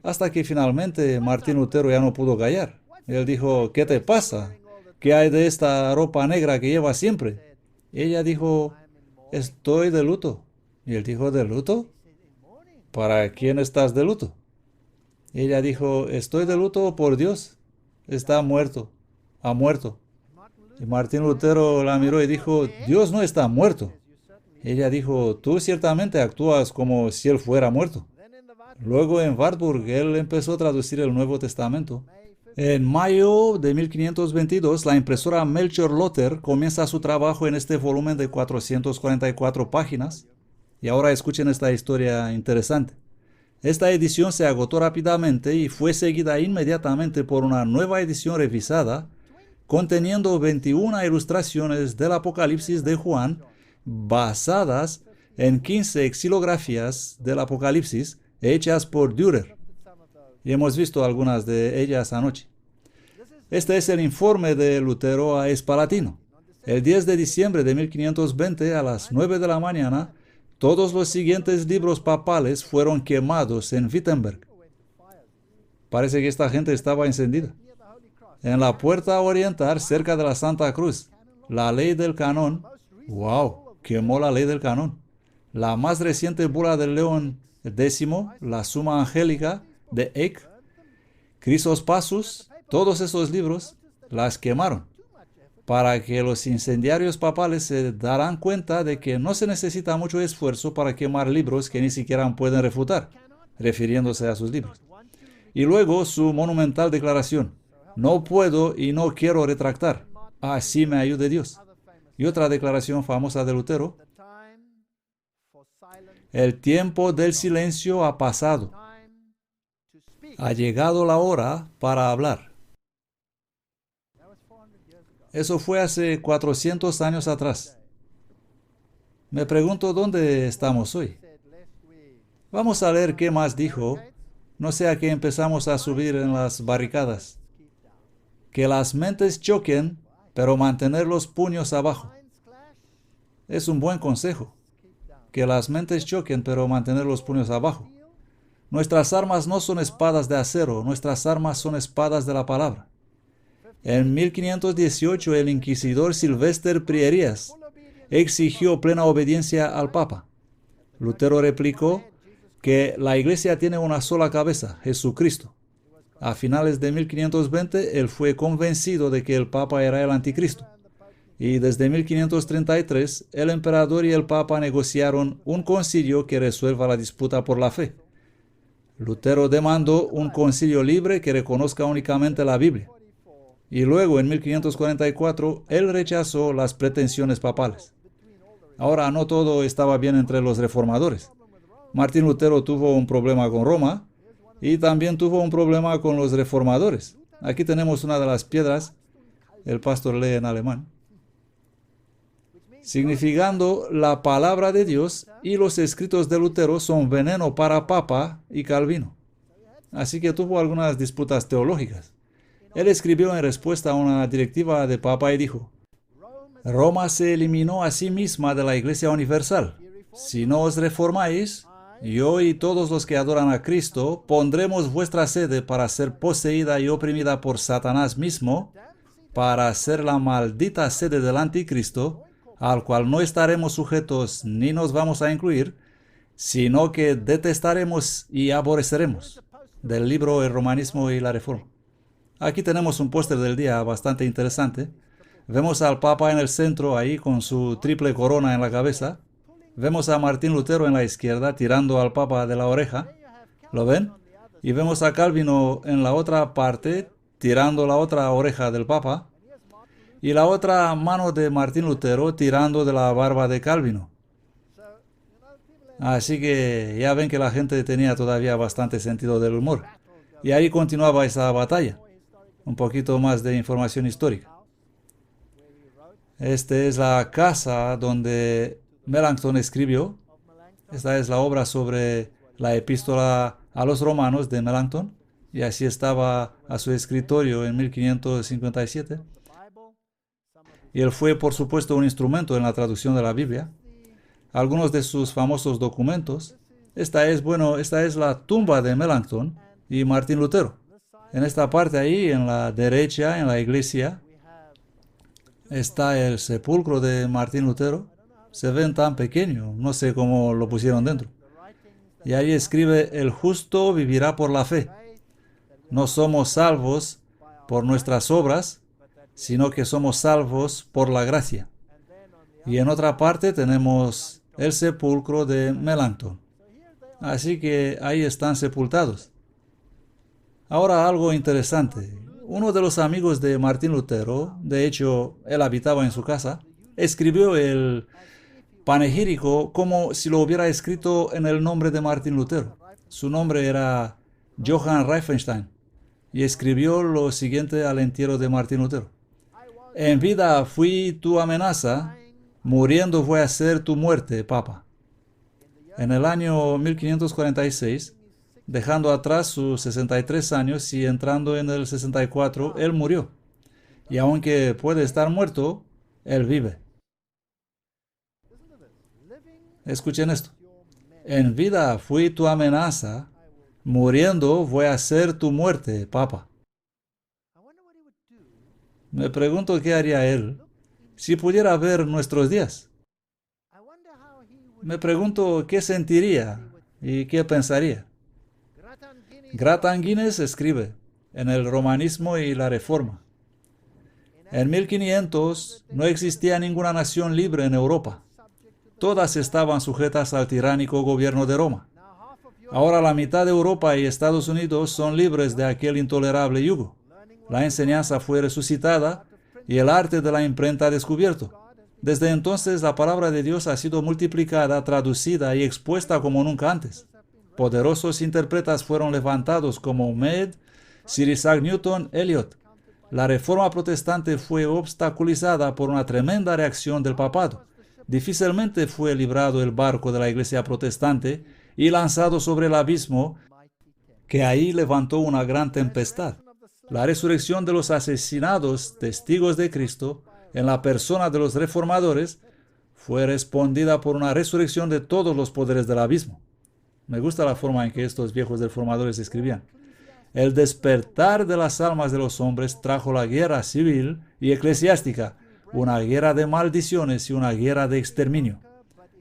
hasta que finalmente Martín Lutero ya no pudo callar. Él dijo: ¿qué te pasa? ¿Qué hay de esta ropa negra que llevas siempre? Y ella dijo: estoy de luto. Y él dijo: ¿de luto? ¿Para quién estás de luto? Y ella dijo: estoy de luto por Dios. Está muerto. Ha muerto. Y Martín Lutero la miró y dijo: Dios no está muerto. Y ella dijo: tú ciertamente actúas como si él fuera muerto. Luego en Wartburg él empezó a traducir el Nuevo Testamento. En mayo de 1522, la impresora Melchior Lotter comienza su trabajo en este volumen de 444 páginas. Y ahora escuchen esta historia interesante. Esta edición se agotó rápidamente y fue seguida inmediatamente por una nueva edición revisada, conteniendo 21 ilustraciones del Apocalipsis de Juan, basadas en 15 xilografías del Apocalipsis hechas por Dürer. Y hemos visto algunas de ellas anoche. Este es el informe de Lutero a Spalatino. El 10 de diciembre de 1520 a las 9 de la mañana, todos los siguientes libros papales fueron quemados en Wittenberg. Parece que esta gente estaba encendida. En la puerta oriental, cerca de la Santa Cruz, la ley del canon. ¡Wow! Quemó la ley del canon. La más reciente bula del León X, la Suma Angélica de Eck, Chrysospasus, todos esos libros, las quemaron, para que los incendiarios papales se darán cuenta de que no se necesita mucho esfuerzo para quemar libros que ni siquiera pueden refutar, refiriéndose a sus libros. Y luego su monumental declaración: no puedo y no quiero retractar, así me ayude Dios. Y otra declaración famosa de Lutero: el tiempo del silencio ha pasado. Ha llegado la hora para hablar. Eso fue hace 400 años atrás. Me pregunto dónde estamos hoy. Vamos a leer qué más dijo, no sea que empezamos a subir en las barricadas. Que las mentes choquen, pero mantener los puños abajo. Es un buen consejo. Que las mentes choquen, pero mantener los puños abajo. Nuestras armas no son espadas de acero, nuestras armas son espadas de la palabra. En 1518, el inquisidor Silvester Prierias exigió plena obediencia al Papa. Lutero replicó que la Iglesia tiene una sola cabeza, Jesucristo. A finales de 1520, él fue convencido de que el Papa era el Anticristo. Y desde 1533, el emperador y el Papa negociaron un concilio que resuelva la disputa por la fe. Lutero demandó un concilio libre que reconozca únicamente la Biblia. Y luego, en 1544, él rechazó las pretensiones papales. Ahora, no todo estaba bien entre los reformadores. Martín Lutero tuvo un problema con Roma y también tuvo un problema con los reformadores. Aquí tenemos una de las piedras. El pastor lee en alemán. Significando la palabra de Dios, y los escritos de Lutero son veneno para Papa y Calvino. Así que tuvo algunas disputas teológicas. Él escribió en respuesta a una directiva de Papa y dijo: Roma se eliminó a sí misma de la Iglesia Universal. Si no os reformáis, yo y todos los que adoran a Cristo pondremos vuestra sede para ser poseída y oprimida por Satanás mismo, para ser la maldita sede del Anticristo, al cual no estaremos sujetos ni nos vamos a incluir, sino que detestaremos y aborreceremos. Del libro El Romanismo y la Reforma. Aquí tenemos un póster del día bastante interesante. Vemos al Papa en el centro, ahí con su triple corona en la cabeza. Vemos a Martín Lutero en la izquierda, tirando al Papa de la oreja. ¿Lo ven? Y vemos a Calvino en la otra parte, tirando la otra oreja del Papa. Y la otra mano de Martín Lutero tirando de la barba de Calvino. Así que ya ven que la gente tenía todavía bastante sentido del humor. Y ahí continuaba esa batalla. Un poquito más de información histórica. Esta es la casa donde Melanchthon escribió. Esta es la obra sobre la epístola a los romanos de Melanchthon. Y así estaba a su escritorio en 1557. Y él fue, por supuesto, un instrumento en la traducción de la Biblia. Algunos de sus famosos documentos. Esta es la tumba de Melanchthon y Martín Lutero. En esta parte ahí, en la derecha, en la iglesia, está el sepulcro de Martín Lutero. Se ven tan pequeño, no sé cómo lo pusieron dentro. Y ahí escribe: el justo vivirá por la fe. No somos salvos por nuestras obras, sino que somos salvos por la gracia. Y en otra parte tenemos el sepulcro de Melanchthon. Así que ahí están sepultados. Ahora algo interesante. Uno de los amigos de Martín Lutero, de hecho, él habitaba en su casa, escribió el panegírico como si lo hubiera escrito en el nombre de Martín Lutero. Su nombre era Johann Reifenstein, y escribió lo siguiente al entierro de Martín Lutero: en vida fui tu amenaza, muriendo voy a ser tu muerte, Papa. En el año 1546, dejando atrás sus 63 años y entrando en el 64, él murió. Y aunque puede estar muerto, él vive. Escuchen esto. En vida fui tu amenaza, muriendo voy a ser tu muerte, Papa. Me pregunto qué haría él si pudiera ver nuestros días. Me pregunto qué sentiría y qué pensaría. Gratan Guinness escribe en el Romanismo y la Reforma: En 1500 no existía ninguna nación libre en Europa. Todas estaban sujetas al tiránico gobierno de Roma. Ahora la mitad de Europa y Estados Unidos son libres de aquel intolerable yugo. La enseñanza fue resucitada y el arte de la imprenta descubierto. Desde entonces la palabra de Dios ha sido multiplicada, traducida y expuesta como nunca antes. Poderosos intérpretes fueron levantados como Mead, Sir Isaac Newton, Eliot. La reforma protestante fue obstaculizada por una tremenda reacción del papado. Difícilmente fue librado el barco de la iglesia protestante y lanzado sobre el abismo, que ahí levantó una gran tempestad. La resurrección de los asesinados testigos de Cristo en la persona de los reformadores fue respondida por una resurrección de todos los poderes del abismo. Me gusta la forma en que estos viejos reformadores escribían. El despertar de las almas de los hombres trajo la guerra civil y eclesiástica, una guerra de maldiciones y una guerra de exterminio.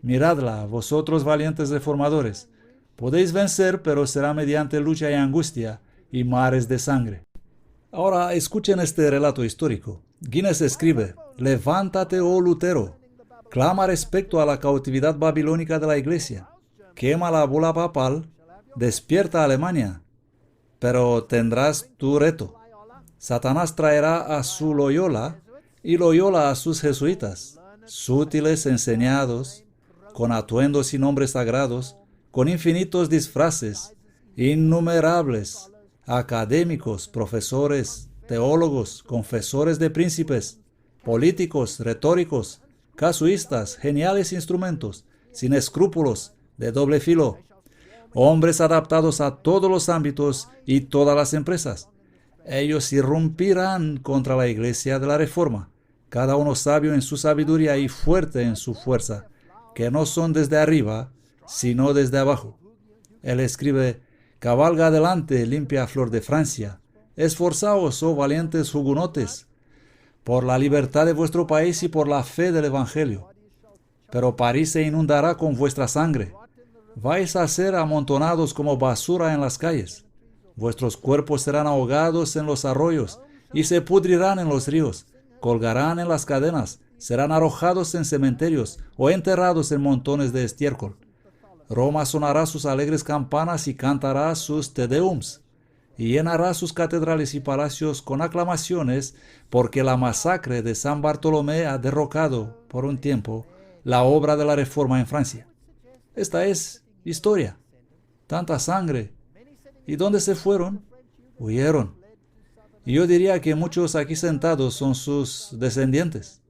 Miradla, vosotros valientes reformadores. Podéis vencer, pero será mediante lucha y angustia y mares de sangre. Ahora escuchen este relato histórico. Guinness escribe: levántate, oh Lutero, clama respecto a la cautividad babilónica de la iglesia, quema la bula papal, despierta Alemania, pero tendrás tu reto. Satanás traerá a su Loyola y Loyola a sus jesuitas, sutiles, enseñados, con atuendos y nombres sagrados, con infinitos disfraces, innumerables, académicos, profesores, teólogos, confesores de príncipes, políticos, retóricos, casuistas, geniales instrumentos, sin escrúpulos, de doble filo, hombres adaptados a todos los ámbitos y todas las empresas. Ellos irrumpirán contra la iglesia de la Reforma, cada uno sabio en su sabiduría y fuerte en su fuerza, que no son desde arriba, sino desde abajo. Él escribe: cabalga adelante, limpia flor de Francia, esforzaos, oh valientes hugonotes, por la libertad de vuestro país y por la fe del Evangelio. Pero París se inundará con vuestra sangre. Vais a ser amontonados como basura en las calles. Vuestros cuerpos serán ahogados en los arroyos y se pudrirán en los ríos, colgarán en las cadenas, serán arrojados en cementerios o enterrados en montones de estiércol. Roma sonará sus alegres campanas y cantará sus Te Deums, y llenará sus catedrales y palacios con aclamaciones, porque la masacre de San Bartolomé ha derrocado, por un tiempo, la obra de la Reforma en Francia. Esta es historia. Tanta sangre. ¿Y dónde se fueron? Huyeron. Y yo diría que muchos aquí sentados son sus descendientes.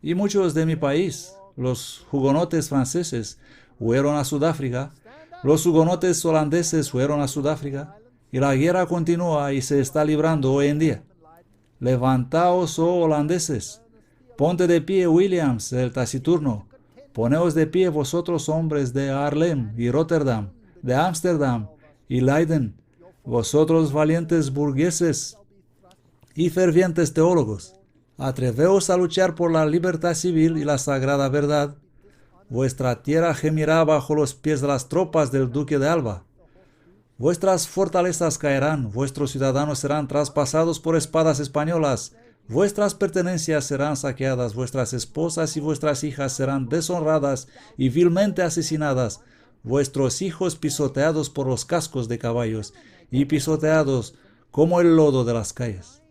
Y muchos de mi país, los hugonotes franceses, huyeron a Sudáfrica, los hugonotes holandeses huyeron a Sudáfrica, y la guerra continúa y se está librando hoy en día. Levantaos, oh holandeses, ponte de pie, Williams, el taciturno, poneos de pie vosotros hombres de Haarlem y Rotterdam, de Ámsterdam y Leiden, vosotros valientes burgueses y fervientes teólogos, atreveos a luchar por la libertad civil y la sagrada verdad. Vuestra tierra gemirá bajo los pies de las tropas del duque de Alba. Vuestras fortalezas caerán, vuestros ciudadanos serán traspasados por espadas españolas, vuestras pertenencias serán saqueadas, vuestras esposas y vuestras hijas serán deshonradas y vilmente asesinadas, vuestros hijos pisoteados por los cascos de caballos y pisoteados como el lodo de las calles.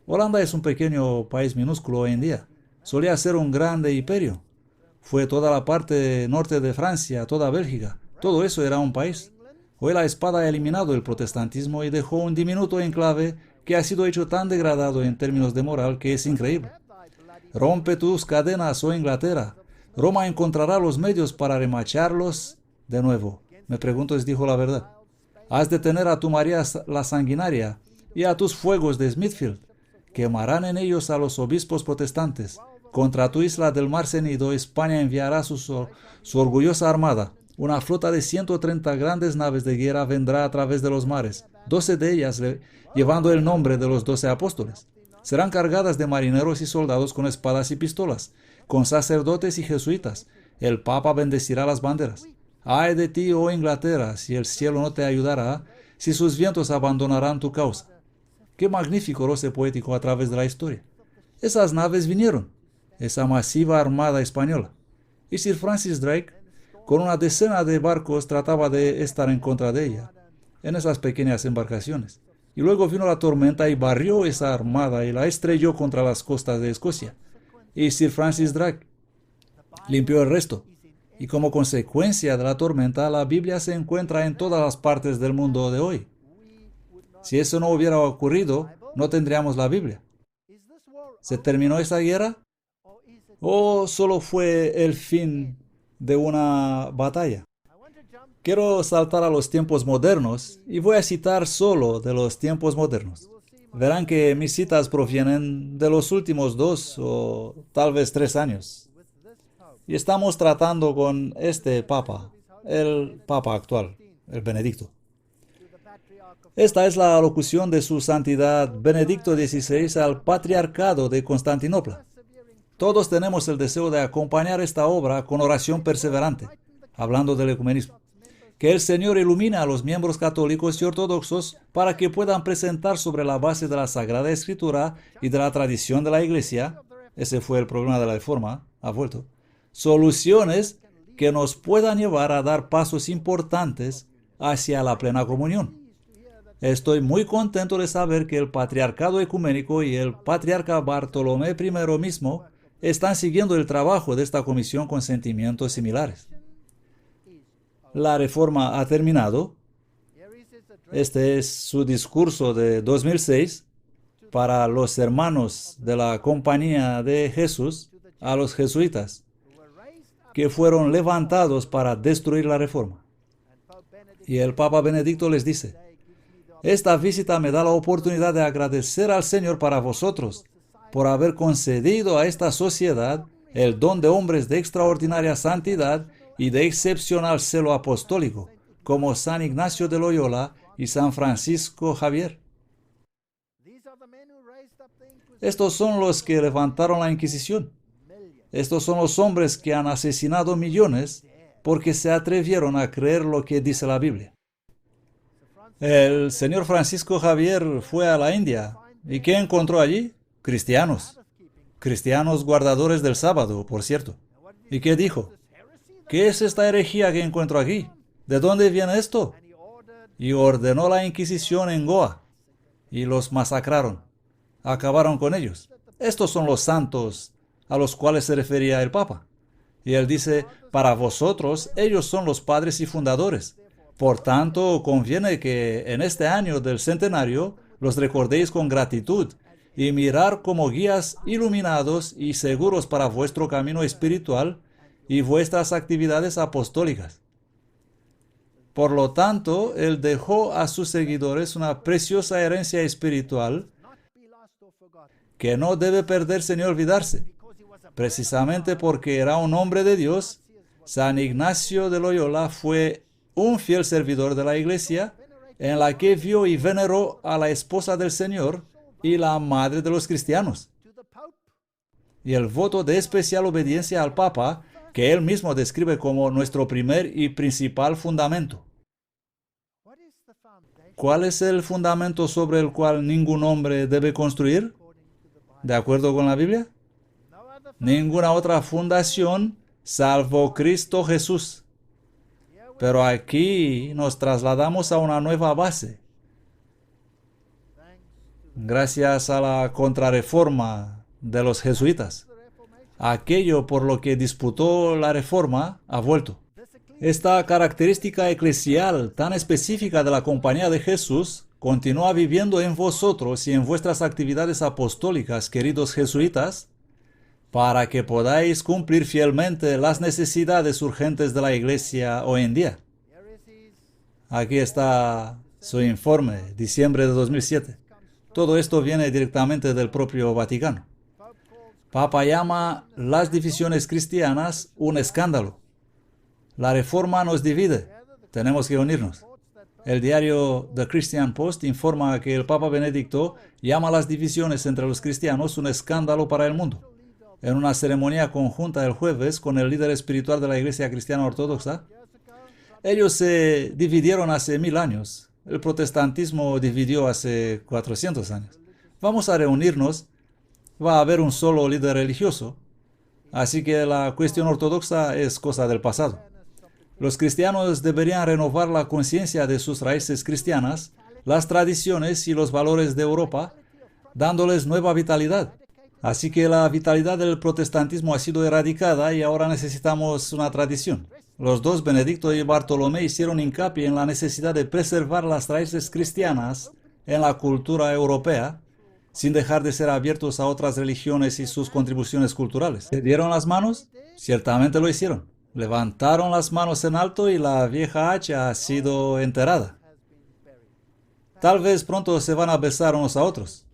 Holanda es un pequeño país minúsculo hoy en día. Solía ser un grande imperio. Fue toda la parte norte de Francia, toda Bélgica. Todo eso era un país. Hoy la espada ha eliminado el protestantismo y dejó un diminuto enclave que ha sido hecho tan degradado en términos de moral que es increíble. Rompe tus cadenas, oh Inglaterra. Roma encontrará los medios para remacharlos de nuevo. Me pregunto si dijo la verdad. Has de tener a tu María la Sanguinaria y a tus fuegos de Smithfield. Quemarán en ellos a los obispos protestantes. Contra tu isla del Mar Cenido, España enviará su orgullosa armada. Una flota de 130 grandes naves de guerra vendrá a través de los mares, 12 de ellas llevando el nombre de los 12 apóstoles. Serán cargadas de marineros y soldados con espadas y pistolas, con sacerdotes y jesuitas. El Papa bendecirá las banderas. Ay de ti, oh Inglaterra, si el cielo no te ayudará, si sus vientos abandonarán tu causa. Qué magnífico roce poético a través de la historia. Esas naves vinieron, esa masiva armada española. Y Sir Francis Drake, con una decena de barcos, trataba de estar en contra de ella, en esas pequeñas embarcaciones. Y luego vino la tormenta y barrió esa armada y la estrelló contra las costas de Escocia. Y Sir Francis Drake limpió el resto. Y como consecuencia de la tormenta, la Biblia se encuentra en todas las partes del mundo de hoy. Si eso no hubiera ocurrido, no tendríamos la Biblia. ¿Se terminó esa guerra? ¿O solo fue el fin de una batalla? Quiero saltar a los tiempos modernos y voy a citar solo de los tiempos modernos. Verán que mis citas provienen de los últimos 2 o tal vez 3 años. Y estamos tratando con este Papa, el Papa actual, el Benedicto. Esta es la alocución de su santidad Benedicto XVI al Patriarcado de Constantinopla. Todos tenemos el deseo de acompañar esta obra con oración perseverante, hablando del ecumenismo. Que el Señor ilumine a los miembros católicos y ortodoxos para que puedan presentar sobre la base de la Sagrada Escritura y de la tradición de la Iglesia, ese fue el problema de la Reforma, ha vuelto, soluciones que nos puedan llevar a dar pasos importantes hacia la plena comunión. Estoy muy contento de saber que el Patriarcado Ecuménico y el Patriarca Bartolomé I mismo están siguiendo el trabajo de esta comisión con sentimientos similares. La Reforma ha terminado. Este es su discurso de 2006 para los hermanos de la Compañía de Jesús, a los jesuitas, que fueron levantados para destruir la Reforma. Y el Papa Benedicto les dice: esta visita me da la oportunidad de agradecer al Señor para vosotros, por haber concedido a esta sociedad el don de hombres de extraordinaria santidad y de excepcional celo apostólico, como San Ignacio de Loyola y San Francisco Javier. Estos son los que levantaron la Inquisición. Estos son los hombres que han asesinado millones porque se atrevieron a creer lo que dice la Biblia. El señor Francisco Javier fue a la India. ¿Y qué encontró allí? Cristianos. Cristianos guardadores del sábado, por cierto. ¿Y qué dijo? ¿Qué es esta herejía que encuentro aquí? ¿De dónde viene esto? Y ordenó la Inquisición en Goa. Y los masacraron. Acabaron con ellos. Estos son los santos a los cuales se refería el Papa. Y él dice: para vosotros, ellos son los padres y fundadores. Por tanto, conviene que en este año del centenario los recordéis con gratitud y mirar como guías iluminados y seguros para vuestro camino espiritual y vuestras actividades apostólicas. Por lo tanto, él dejó a sus seguidores una preciosa herencia espiritual que no debe perderse ni olvidarse. Precisamente porque era un hombre de Dios, San Ignacio de Loyola fue un fiel servidor de la Iglesia, en la que vio y veneró a la esposa del Señor y la madre de los cristianos. Y el voto de especial obediencia al Papa, que él mismo describe como nuestro primer y principal fundamento. ¿Cuál es el fundamento sobre el cual ningún hombre debe construir? ¿De acuerdo con la Biblia? Ninguna otra fundación salvo Cristo Jesús. Pero aquí nos trasladamos a una nueva base. Gracias a la contrarreforma de los jesuitas. Aquello por lo que disputó la reforma ha vuelto. Esta característica eclesial tan específica de la Compañía de Jesús continúa viviendo en vosotros y en vuestras actividades apostólicas, queridos jesuitas, para que podáis cumplir fielmente las necesidades urgentes de la Iglesia hoy en día. Aquí está su informe, diciembre de 2007. Todo esto viene directamente del propio Vaticano. Papa llama las divisiones cristianas un escándalo. La reforma nos divide. Tenemos que unirnos. El diario The Christian Post informa que el Papa Benedicto llama las divisiones entre los cristianos un escándalo para el mundo. En una ceremonia conjunta el jueves con el líder espiritual de la Iglesia Cristiana Ortodoxa, ellos se dividieron hace 1000 años. El protestantismo dividió hace 400 años. Vamos a reunirnos va a haber un solo líder religioso. Así que la cuestión ortodoxa es cosa del pasado. Los cristianos deberían renovar la conciencia de sus raíces cristianas, las tradiciones y los valores de Europa, dándoles nueva vitalidad. Así que la vitalidad del protestantismo ha sido erradicada y ahora necesitamos una tradición. Los dos, Benedicto y Bartolomé, hicieron hincapié en la necesidad de preservar las raíces cristianas en la cultura europea, sin dejar de ser abiertos a otras religiones y sus contribuciones culturales. ¿Se dieron las manos? Ciertamente lo hicieron. Levantaron las manos en alto y la vieja hacha ha sido enterrada. Tal vez pronto se van a besar unos a otros.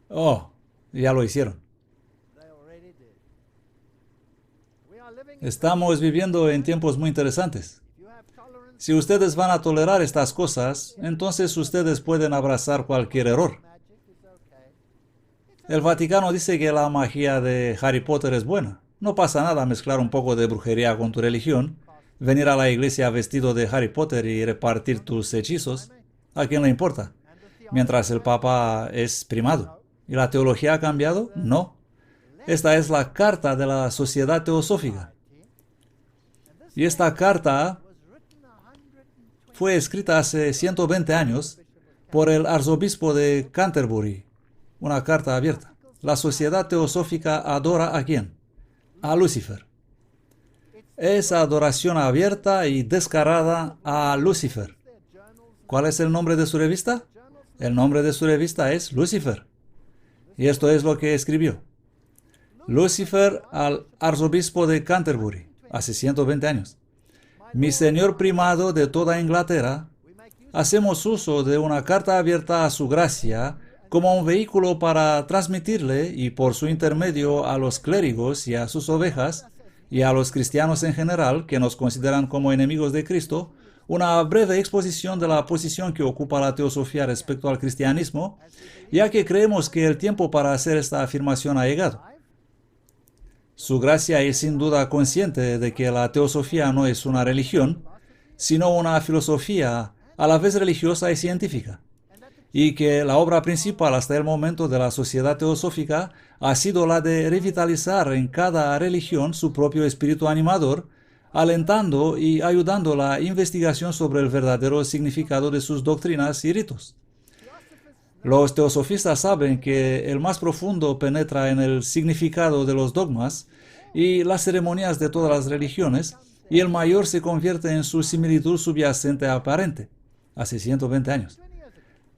Oh, ya lo hicieron. Estamos viviendo en tiempos muy interesantes. Si ustedes van a tolerar estas cosas, entonces ustedes pueden abrazar cualquier error. El Vaticano dice que la magia de Harry Potter es buena. No pasa nada mezclar un poco de brujería con tu religión, venir a la iglesia vestido de Harry Potter y repartir tus hechizos. ¿A quién le importa? Mientras el Papa es primado. ¿Y la teología ha cambiado? No. Esta es la carta de la Sociedad Teosófica. Y esta carta fue escrita hace 120 años por el arzobispo de Canterbury. Una carta abierta. La Sociedad Teosófica adora ¿a quién? A Lucifer. Es adoración abierta y descarada a Lucifer. ¿Cuál es el nombre de su revista? El nombre de su revista es Lucifer. Y esto es lo que escribió. Lucifer al arzobispo de Canterbury, hace 120 años. Mi señor primado de toda Inglaterra, hacemos uso de una carta abierta a su gracia como un vehículo para transmitirle y por su intermedio a los clérigos y a sus ovejas y a los cristianos en general que nos consideran como enemigos de Cristo, una breve exposición de la posición que ocupa la teosofía respecto al cristianismo, ya que creemos que el tiempo para hacer esta afirmación ha llegado. Su gracia es sin duda consciente de que la teosofía no es una religión, sino una filosofía a la vez religiosa y científica, y que la obra principal hasta el momento de la Sociedad Teosófica ha sido la de revitalizar en cada religión su propio espíritu animador, alentando y ayudando la investigación sobre el verdadero significado de sus doctrinas y ritos. Los teosofistas saben que el más profundo penetra en el significado de los dogmas y las ceremonias de todas las religiones, y el mayor se convierte en su similitud subyacente aparente, hace 120 años,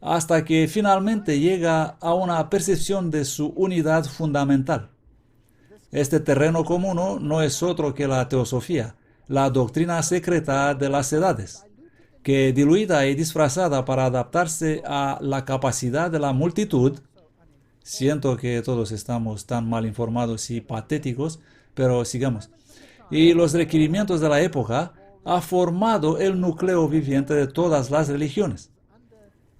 hasta que finalmente llega a una percepción de su unidad fundamental. Este terreno común no es otro que la teosofía, la doctrina secreta de las edades, que diluida y disfrazada para adaptarse a la capacidad de la multitud. Siento que todos estamos tan mal informados y patéticos, pero sigamos. Y los requerimientos de la época ha formado el núcleo viviente de todas las religiones.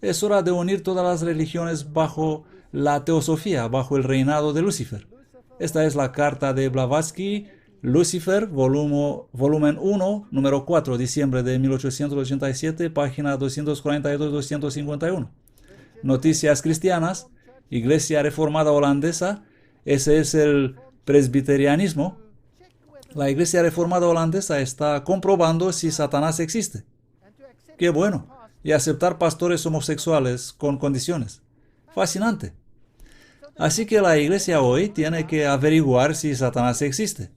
Es hora de unir todas las religiones bajo la teosofía, bajo el reinado de Lucifer. Esta es la carta de Blavatsky, Lucifer, volumen 1, número 4, diciembre de 1887, página 242-251. Noticias cristianas, Iglesia Reformada Holandesa, ese es el presbiterianismo. La Iglesia Reformada Holandesa está comprobando si Satanás existe. ¡Qué bueno! Y aceptar pastores homosexuales con condiciones. Fascinante. Así que la Iglesia hoy tiene que averiguar si Satanás existe.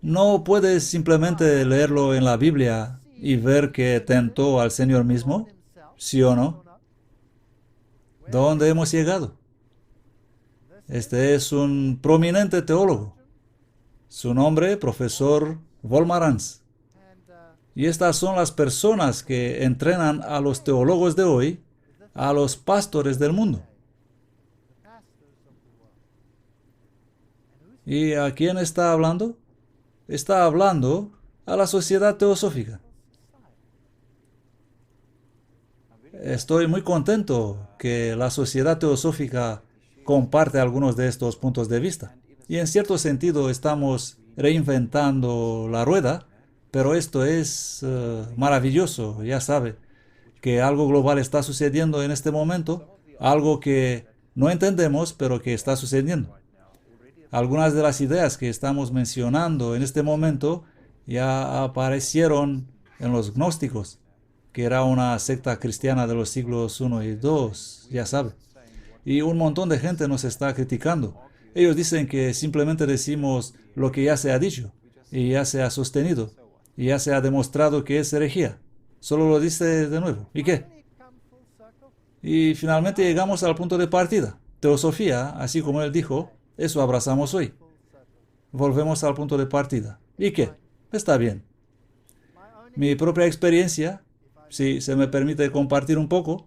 No puedes simplemente leerlo en la Biblia y ver que tentó al Señor mismo, ¿sí o no? ¿Dónde hemos llegado? Este es un prominente teólogo. Su nombre, profesor Volmarans. Y estas son las personas que entrenan a los teólogos de hoy, a los pastores del mundo. ¿Y a quién está hablando? Está hablando a la Sociedad Teosófica. Estoy muy contento que la Sociedad Teosófica comparte algunos de estos puntos de vista. Y en cierto sentido estamos reinventando la rueda, pero esto es maravilloso. Ya sabe que algo global está sucediendo en este momento. algo que no entendemos, pero que está sucediendo. Algunas de las ideas que estamos mencionando en este momento ya aparecieron en los gnósticos, que era una secta cristiana de los siglos I y II, ya sabe. Y un montón de gente nos está criticando. Ellos dicen que simplemente decimos lo que ya se ha dicho, y ya se ha sostenido, y ya se ha demostrado que es herejía. Solo lo dice de nuevo. ¿Y qué? Y finalmente llegamos al punto de partida. Teosofía, así como él dijo, eso abrazamos hoy. Volvemos al punto de partida. ¿Y qué? Está bien. Mi propia experiencia, si se me permite compartir un poco,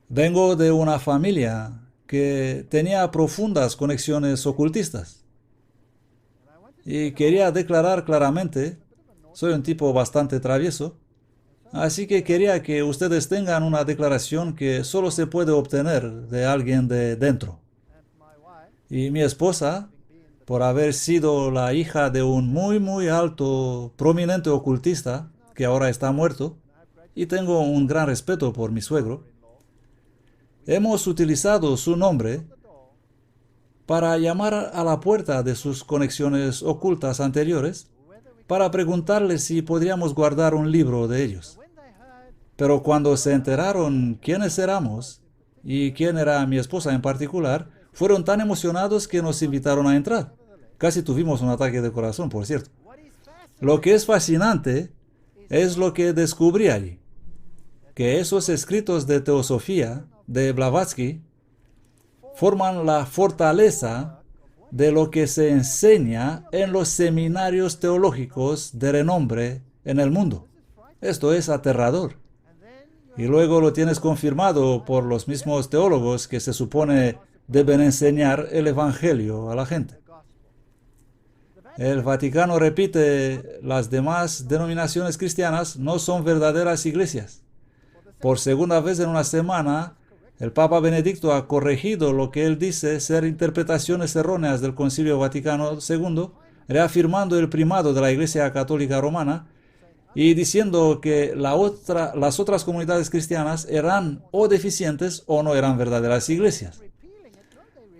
vengo de una familia que tenía profundas conexiones ocultistas. Y quería declarar claramente, soy un tipo bastante travieso, así que quería que ustedes tengan una declaración que solo se puede obtener de alguien de dentro. Y mi esposa, por haber sido la hija de un muy alto, prominente ocultista, que ahora está muerto, y tengo un gran respeto por mi suegro, hemos utilizado su nombre para llamar a la puerta de sus conexiones ocultas anteriores para preguntarles si podríamos guardar un libro de ellos. Pero cuando se enteraron quiénes éramos y quién era mi esposa en particular, fueron tan emocionados que nos invitaron a entrar. Casi tuvimos un ataque de corazón, por cierto. Lo que es fascinante es lo que descubrí allí, que esos escritos de teosofía de Blavatsky forman la fortaleza de lo que se enseña en los seminarios teológicos de renombre en el mundo. Esto es aterrador. Y luego lo tienes confirmado por los mismos teólogos que se supone deben enseñar el Evangelio a la gente. El Vaticano repite, las demás denominaciones cristianas no son verdaderas iglesias. Por segunda vez en una semana, el Papa Benedicto ha corregido lo que él dice ser interpretaciones erróneas del Concilio Vaticano II, reafirmando el primado de la Iglesia Católica Romana y diciendo que las otras comunidades cristianas eran o deficientes o no eran verdaderas iglesias.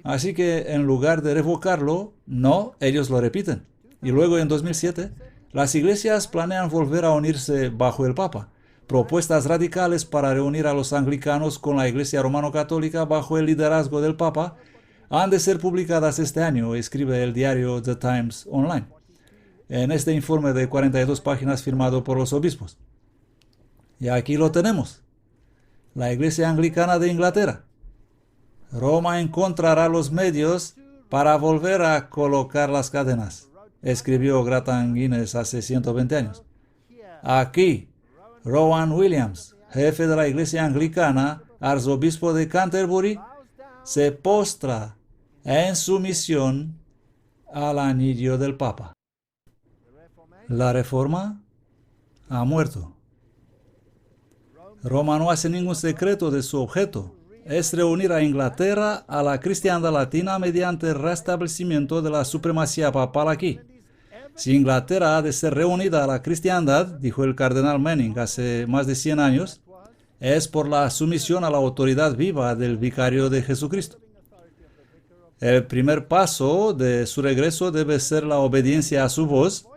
Así que en lugar de revocarlo, no, ellos lo repiten. Y luego en 2007, las iglesias planean volver a unirse bajo el Papa. Propuestas radicales para reunir a los anglicanos con la Iglesia Romano-Católica bajo el liderazgo del Papa han de ser publicadas este año, escribe el diario The Times Online, en este informe de 42 páginas firmado por los obispos. Y aquí lo tenemos. La Iglesia Anglicana de Inglaterra. Roma encontrará los medios para volver a colocar las cadenas, escribió Grattan Guinness hace 120 años. Aquí, Rowan Williams, jefe de la Iglesia Anglicana, arzobispo de Canterbury, se postra en sumisión al anillo del Papa. La Reforma ha muerto. Roma no hace ningún secreto de su objeto. Es reunir a Inglaterra a la cristiandad latina mediante el restablecimiento de la supremacía papal aquí. Si Inglaterra ha de ser reunida a la cristiandad, dijo el cardenal Manning hace más de 100 años, es por la sumisión a la autoridad viva del vicario de Jesucristo. El primer paso de su regreso debe ser la obediencia a su voz,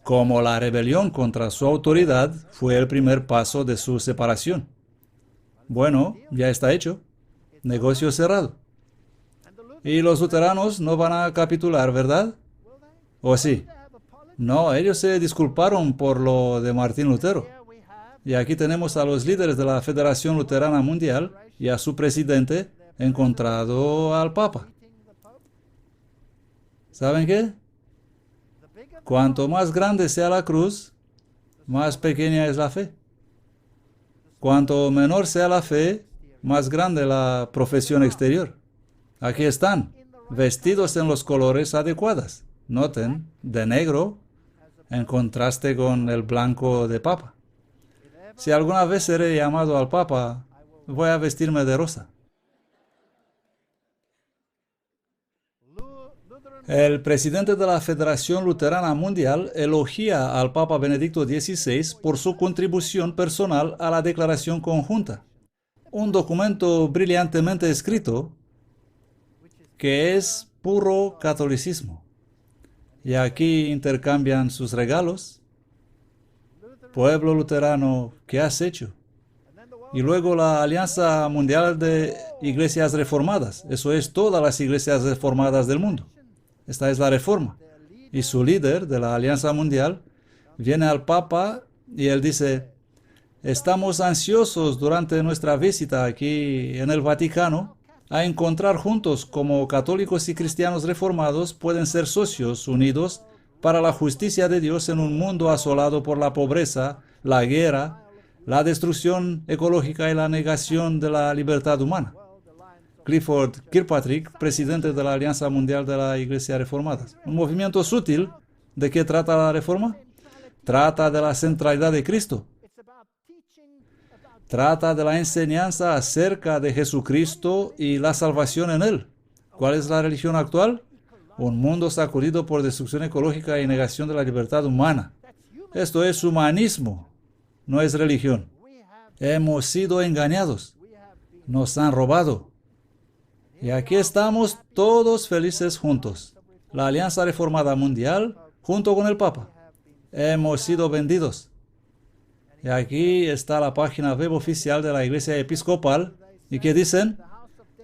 como la rebelión contra su autoridad fue el primer paso de su separación. Bueno, ya está hecho. Negocio cerrado. Y los luteranos no van a capitular, ¿verdad? ¿O sí? No, ellos se disculparon por lo de Martín Lutero. Y aquí tenemos a los líderes de la Federación Luterana Mundial y a su presidente encontrado al Papa. ¿Saben qué? Cuanto más grande sea la cruz, más pequeña es la fe. Cuanto menor sea la fe, más grande la profesión exterior. Aquí están, vestidos en los colores adecuados. Noten, de negro, en contraste con el blanco de Papa. Si alguna vez seré llamado al Papa, voy a vestirme de rosa. El presidente de la Federación Luterana Mundial elogia al Papa Benedicto XVI por su contribución personal a la declaración conjunta. un documento brillantemente escrito que es puro catolicismo. Y aquí intercambian sus regalos. Pueblo luterano, ¿qué has hecho? Y luego la Alianza Mundial de Iglesias Reformadas. Eso es todas las iglesias reformadas del mundo. Esta es la reforma. Y su líder de la Alianza Mundial viene al Papa y él dice: estamos ansiosos durante nuestra visita aquí en el Vaticano a encontrar juntos cómo católicos y cristianos reformados pueden ser socios unidos para la justicia de Dios en un mundo asolado por la pobreza, la guerra, la destrucción ecológica y la negación de la libertad humana. Clifford Kirkpatrick, presidente de la Alianza Mundial de la Iglesia Reformada. Un movimiento sutil. ¿De qué trata la reforma? Trata de la centralidad de Cristo. Trata de la enseñanza acerca de Jesucristo y la salvación en Él. ¿Cuál es la religión actual? Un mundo sacudido por destrucción ecológica y negación de la libertad humana. Esto es humanismo, no es religión. Hemos sido engañados. Nos han robado. Y aquí estamos todos felices juntos. La Alianza Reformada Mundial junto con el Papa. Hemos sido vendidos. Y aquí está la página web oficial de la Iglesia Episcopal. ¿Y qué dicen?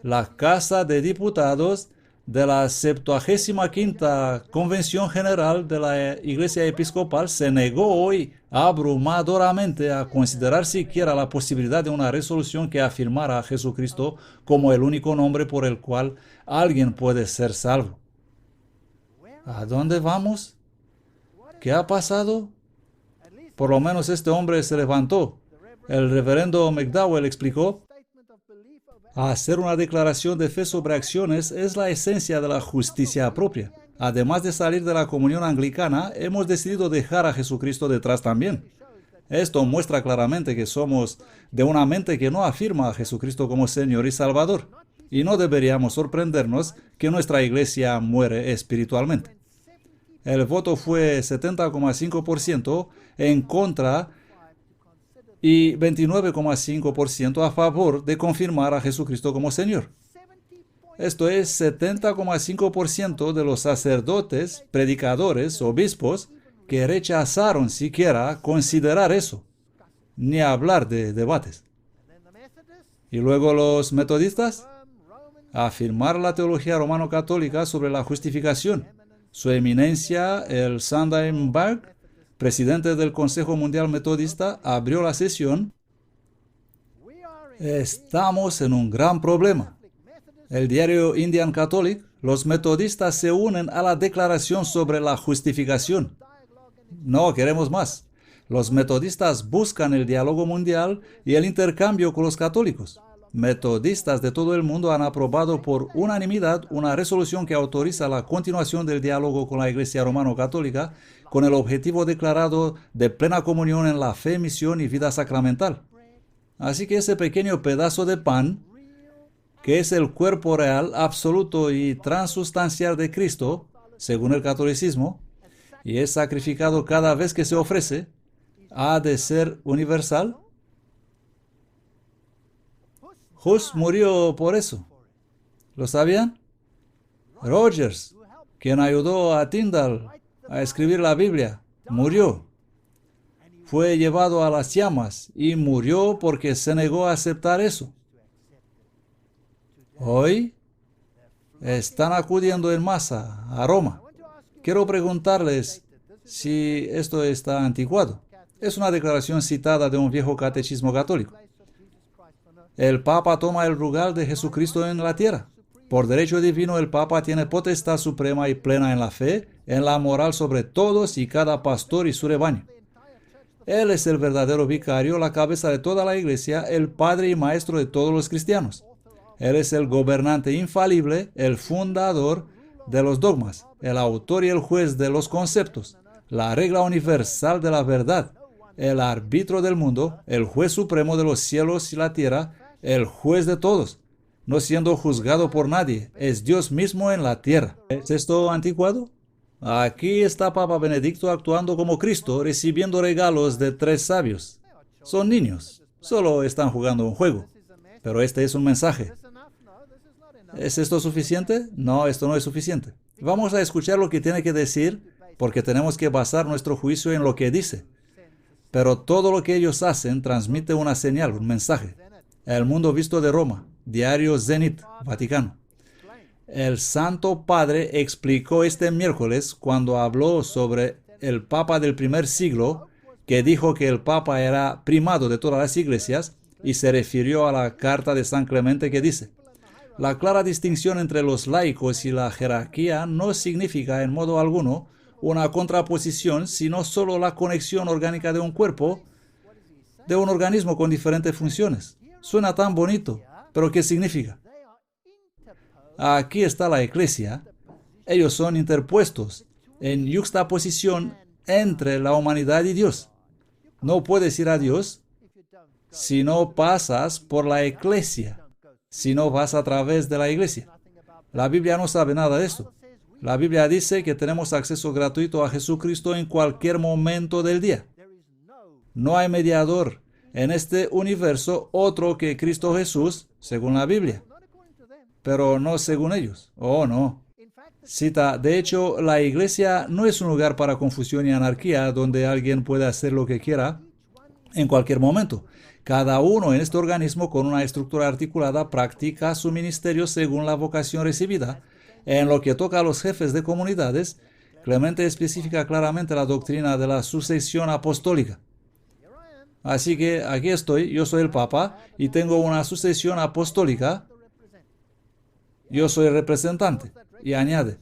La Casa de Diputados de la 75ª Convención General de la Iglesia Episcopal se negó hoy abrumadoramente a considerar siquiera la posibilidad de una resolución que afirmara a Jesucristo como el único nombre por el cual alguien puede ser salvo. ¿A dónde vamos? ¿Qué ha pasado? Por lo menos este hombre se levantó. El reverendo McDowell explicó: hacer una declaración de fe sobre acciones es la esencia de la justicia propia. Además de salir de la comunión anglicana, hemos decidido dejar a Jesucristo detrás también. Esto muestra claramente que somos de una mente que no afirma a Jesucristo como Señor y Salvador. Y no deberíamos sorprendernos que nuestra iglesia muere espiritualmente. El voto fue 70,5% en contra y 29,5% a favor de confirmar a Jesucristo como Señor. Esto es 70,5% de los sacerdotes, predicadores, obispos, que rechazaron siquiera considerar eso, ni hablar de debates. Y luego los metodistas, afirmar la teología romano-católica sobre la justificación. Su eminencia, el Sandberg, presidente del Consejo Mundial Metodista, abrió la sesión. Estamos en un gran problema. El diario Indian Catholic, los metodistas se unen a la declaración sobre la justificación. No queremos más. Los metodistas buscan el diálogo mundial y el intercambio con los católicos. Metodistas de todo el mundo han aprobado por unanimidad una resolución que autoriza la continuación del diálogo con la Iglesia Romano-Católica con el objetivo declarado de plena comunión en la fe, misión y vida sacramental. Así que ese pequeño pedazo de pan, que es el cuerpo real, absoluto y transustancial de Cristo, según el catolicismo, y es sacrificado cada vez que se ofrece, ¿ha de ser universal? Hus murió por eso. ¿Lo sabían? Rogers, quien ayudó a Tyndale a escribir la Biblia, murió. Fue llevado a las llamas y murió porque se negó a aceptar eso. Hoy están acudiendo en masa a Roma. Quiero preguntarles si esto está anticuado. Es una declaración citada de un viejo catecismo católico. El Papa toma el lugar de Jesucristo en la tierra. Por derecho divino, el Papa tiene potestad suprema y plena en la fe, en la moral sobre todos y cada pastor y su rebaño. Él es el verdadero vicario, la cabeza de toda la iglesia, el padre y maestro de todos los cristianos. Él es el gobernante infalible, el fundador de los dogmas, el autor y el juez de los conceptos, la regla universal de la verdad, el árbitro del mundo, el juez supremo de los cielos y la tierra, el juez de todos, no siendo juzgado por nadie, es Dios mismo en la tierra. ¿Es esto anticuado? Aquí está Papa Benedicto actuando como Cristo, recibiendo regalos de 3 sabios. Son niños, solo están jugando un juego. Pero este es un mensaje. ¿Es esto suficiente? No, esto no es suficiente. Vamos a escuchar lo que tiene que decir, porque tenemos que basar nuestro juicio en lo que dice. Pero todo lo que ellos hacen transmite una señal, un mensaje. El mundo visto de Roma, Diario Zenit, Vaticano. El Santo Padre explicó este miércoles cuando habló sobre el Papa del primer siglo, que dijo que el Papa era primado de todas las iglesias, y se refirió a la carta de San Clemente que dice: la clara distinción entre los laicos y la jerarquía no significa en modo alguno una contraposición, sino solo la conexión orgánica de un cuerpo, de un organismo con diferentes funciones. Suena tan bonito, pero ¿qué significa? Aquí está la iglesia. Ellos son interpuestos en yuxtaposición entre la humanidad y Dios. No puedes ir a Dios si no pasas por la iglesia, si no vas a través de la iglesia. La Biblia no sabe nada de esto. La Biblia dice que tenemos acceso gratuito a Jesucristo en cualquier momento del día. No hay mediador en este universo otro que Cristo Jesús, según la Biblia. Pero no según ellos. Oh, no. Cita: de hecho, la iglesia no es un lugar para confusión y anarquía donde alguien puede hacer lo que quiera en cualquier momento. Cada uno en este organismo, con una estructura articulada, practica su ministerio según la vocación recibida. En lo que toca a los jefes de comunidades, Clemente especifica claramente la doctrina de la sucesión apostólica. Así que aquí estoy, yo soy el Papa y tengo una sucesión apostólica. Yo soy el representante. Y añade: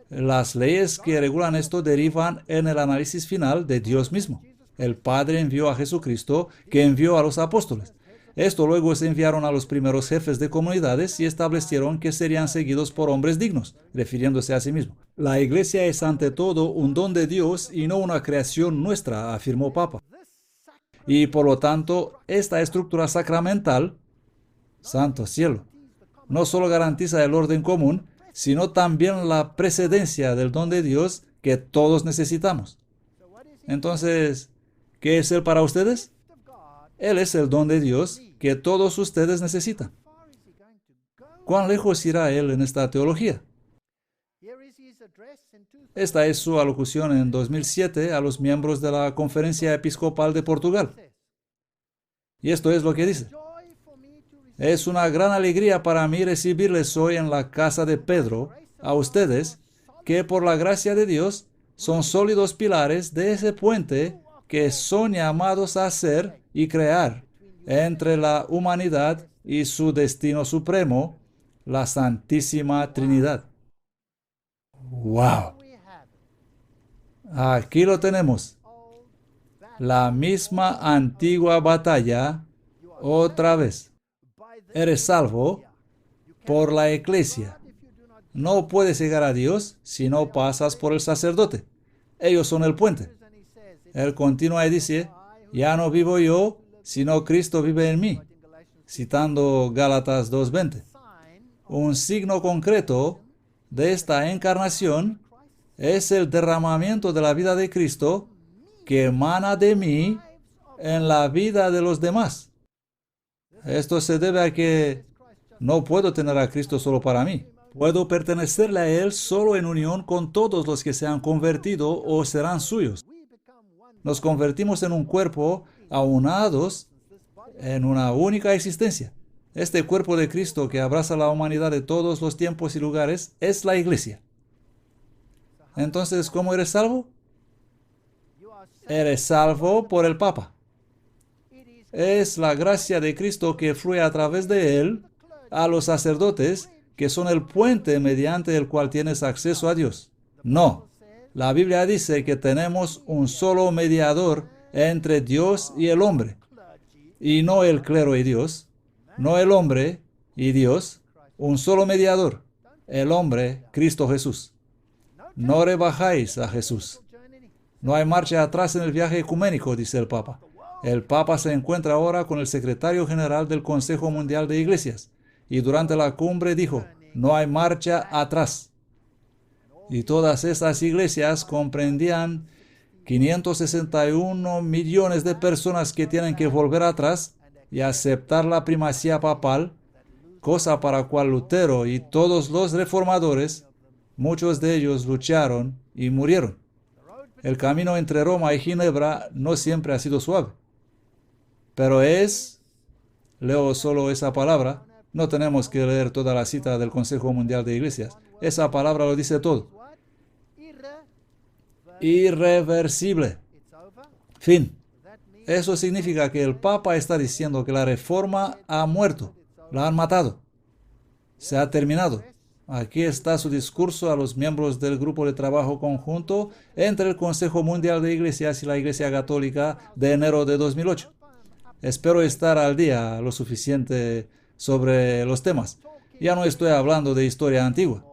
las leyes que regulan esto derivan en el análisis final de Dios mismo. El Padre envió a Jesucristo, que envió a los apóstoles. Esto luego se enviaron a los primeros jefes de comunidades y establecieron que serían seguidos por hombres dignos, refiriéndose a sí mismo. La iglesia es ante todo un don de Dios y no una creación nuestra, afirmó Papa. Y por lo tanto, esta estructura sacramental, santo cielo, no solo garantiza el orden común, sino también la precedencia del don de Dios que todos necesitamos. Entonces, ¿qué es Él para ustedes? Él es el don de Dios que todos ustedes necesitan. ¿Cuán lejos irá Él en esta teología? Esta es su alocución en 2007 a los miembros de la Conferencia Episcopal de Portugal. Y esto es lo que dice: es una gran alegría para mí recibirles hoy en la casa de Pedro, a ustedes, que por la gracia de Dios son sólidos pilares de ese puente que son llamados a hacer y crear entre la humanidad y su destino supremo, la Santísima Trinidad. ¡Wow! Aquí lo tenemos. La misma antigua batalla otra vez. Eres salvo por la iglesia. No puedes llegar a Dios si no pasas por el sacerdote. Ellos son el puente. Él continúa y dice: ya no vivo yo, sino Cristo vive en mí, citando Gálatas 2:20. Un signo concreto de esta encarnación es el derramamiento de la vida de Cristo que emana de mí en la vida de los demás. Esto se debe a que no puedo tener a Cristo solo para mí. Puedo pertenecerle a Él solo en unión con todos los que se han convertido o serán suyos. Nos convertimos en un cuerpo aunados en una única existencia. Este cuerpo de Cristo que abraza la humanidad de todos los tiempos y lugares es la iglesia. Entonces, ¿cómo eres salvo? Eres salvo por el Papa. Es la gracia de Cristo que fluye a través de Él a los sacerdotes, que son el puente mediante el cual tienes acceso a Dios. No. La Biblia dice que tenemos un solo mediador entre Dios y el hombre. Y no el clero y Dios, no el hombre y Dios, un solo mediador, el hombre, Cristo Jesús. No rebajáis a Jesús. No hay marcha atrás en el viaje ecuménico, dice el Papa. El Papa se encuentra ahora con el secretario general del Consejo Mundial de Iglesias, y durante la cumbre dijo: no hay marcha atrás. Y todas esas iglesias comprendían 561 millones de personas que tienen que volver atrás y aceptar la primacía papal, cosa para la cual Lutero y todos los reformadores, muchos de ellos lucharon y murieron. El camino entre Roma y Ginebra no siempre ha sido suave, pero leo solo esa palabra, no tenemos que leer toda la cita del Consejo Mundial de Iglesias, esa palabra lo dice todo. Irreversible. Fin. Eso significa que el Papa está diciendo que la reforma ha muerto, la han matado, se ha terminado. Aquí está su discurso a los miembros del grupo de trabajo conjunto entre el Consejo Mundial de Iglesias y la Iglesia Católica de enero de 2008. Espero estar al día lo suficiente sobre los temas. Ya no estoy hablando de historia antigua.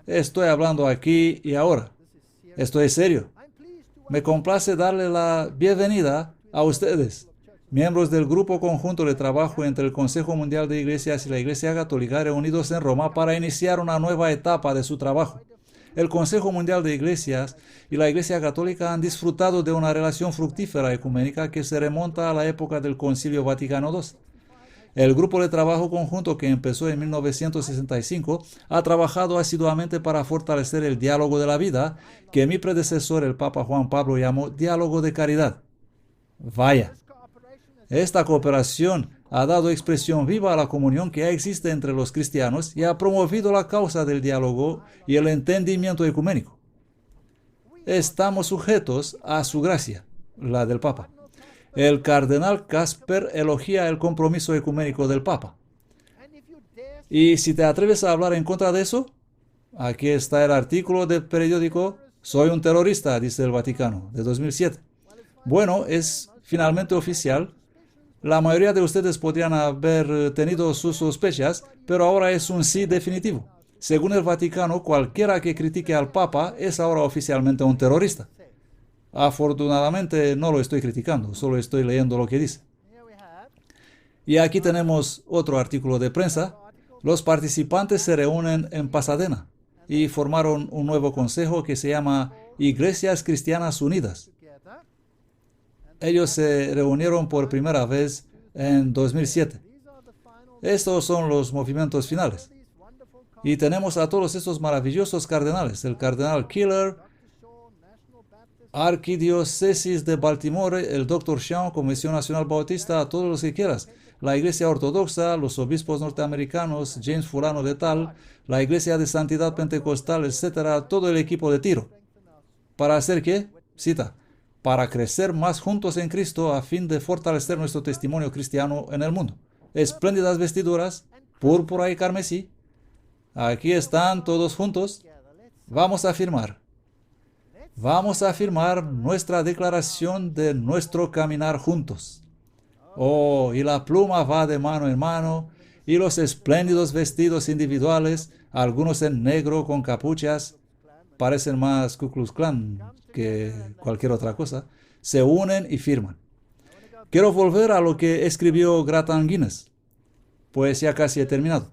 Estoy hablando aquí y ahora. Estoy serio. Me complace darle la bienvenida a ustedes, miembros del grupo conjunto de trabajo entre el Consejo Mundial de Iglesias y la Iglesia Católica reunidos en Roma para iniciar una nueva etapa de su trabajo. El Consejo Mundial de Iglesias y la Iglesia Católica han disfrutado de una relación fructífera ecuménica que se remonta a la época del Concilio Vaticano II. El grupo de trabajo conjunto que empezó en 1965 ha trabajado asiduamente para fortalecer el diálogo de la vida, que mi predecesor, el Papa Juan Pablo, llamó diálogo de caridad. Vaya, esta cooperación ha dado expresión viva a la comunión que ya existe entre los cristianos y ha promovido la causa del diálogo y el entendimiento ecuménico. Estamos sujetos a su gracia, la del Papa. El cardenal Casper elogia el compromiso ecuménico del Papa. Y si te atreves a hablar en contra de eso, aquí está el artículo del periódico Soy un terrorista, dice el Vaticano, de 2007. Bueno, es finalmente oficial. La mayoría de ustedes podrían haber tenido sus sospechas, pero ahora es un sí definitivo. Según el Vaticano, cualquiera que critique al Papa es ahora oficialmente un terrorista. Afortunadamente no lo estoy criticando, solo estoy leyendo lo que dice. Y aquí tenemos otro artículo de prensa. Los participantes se reúnen en Pasadena y formaron un nuevo consejo que se llama Iglesias Cristianas Unidas. Ellos se reunieron por primera vez en 2007. Estos son los movimientos finales. Y tenemos a todos estos maravillosos cardenales. El cardenal Keeler, Arquidiócesis de Baltimore, el Dr. Shaw, Comisión Nacional Bautista, a todos los que quieras. La Iglesia Ortodoxa, los obispos norteamericanos, James Fulano de Tal, la Iglesia de Santidad Pentecostal, etc., todo el equipo de Tiro. ¿Para hacer qué? Cita. Para crecer más juntos en Cristo a fin de fortalecer nuestro testimonio cristiano en el mundo. Espléndidas vestiduras, púrpura y carmesí. Aquí están todos juntos. Vamos a firmar. Vamos a firmar nuestra declaración de nuestro caminar juntos. Oh, y la pluma va de mano en mano, y los espléndidos vestidos individuales, algunos en negro con capuchas, parecen más Ku Klux Klan que cualquier otra cosa, se unen y firman. Quiero volver a lo que escribió Gratan Guinness, pues ya casi he terminado.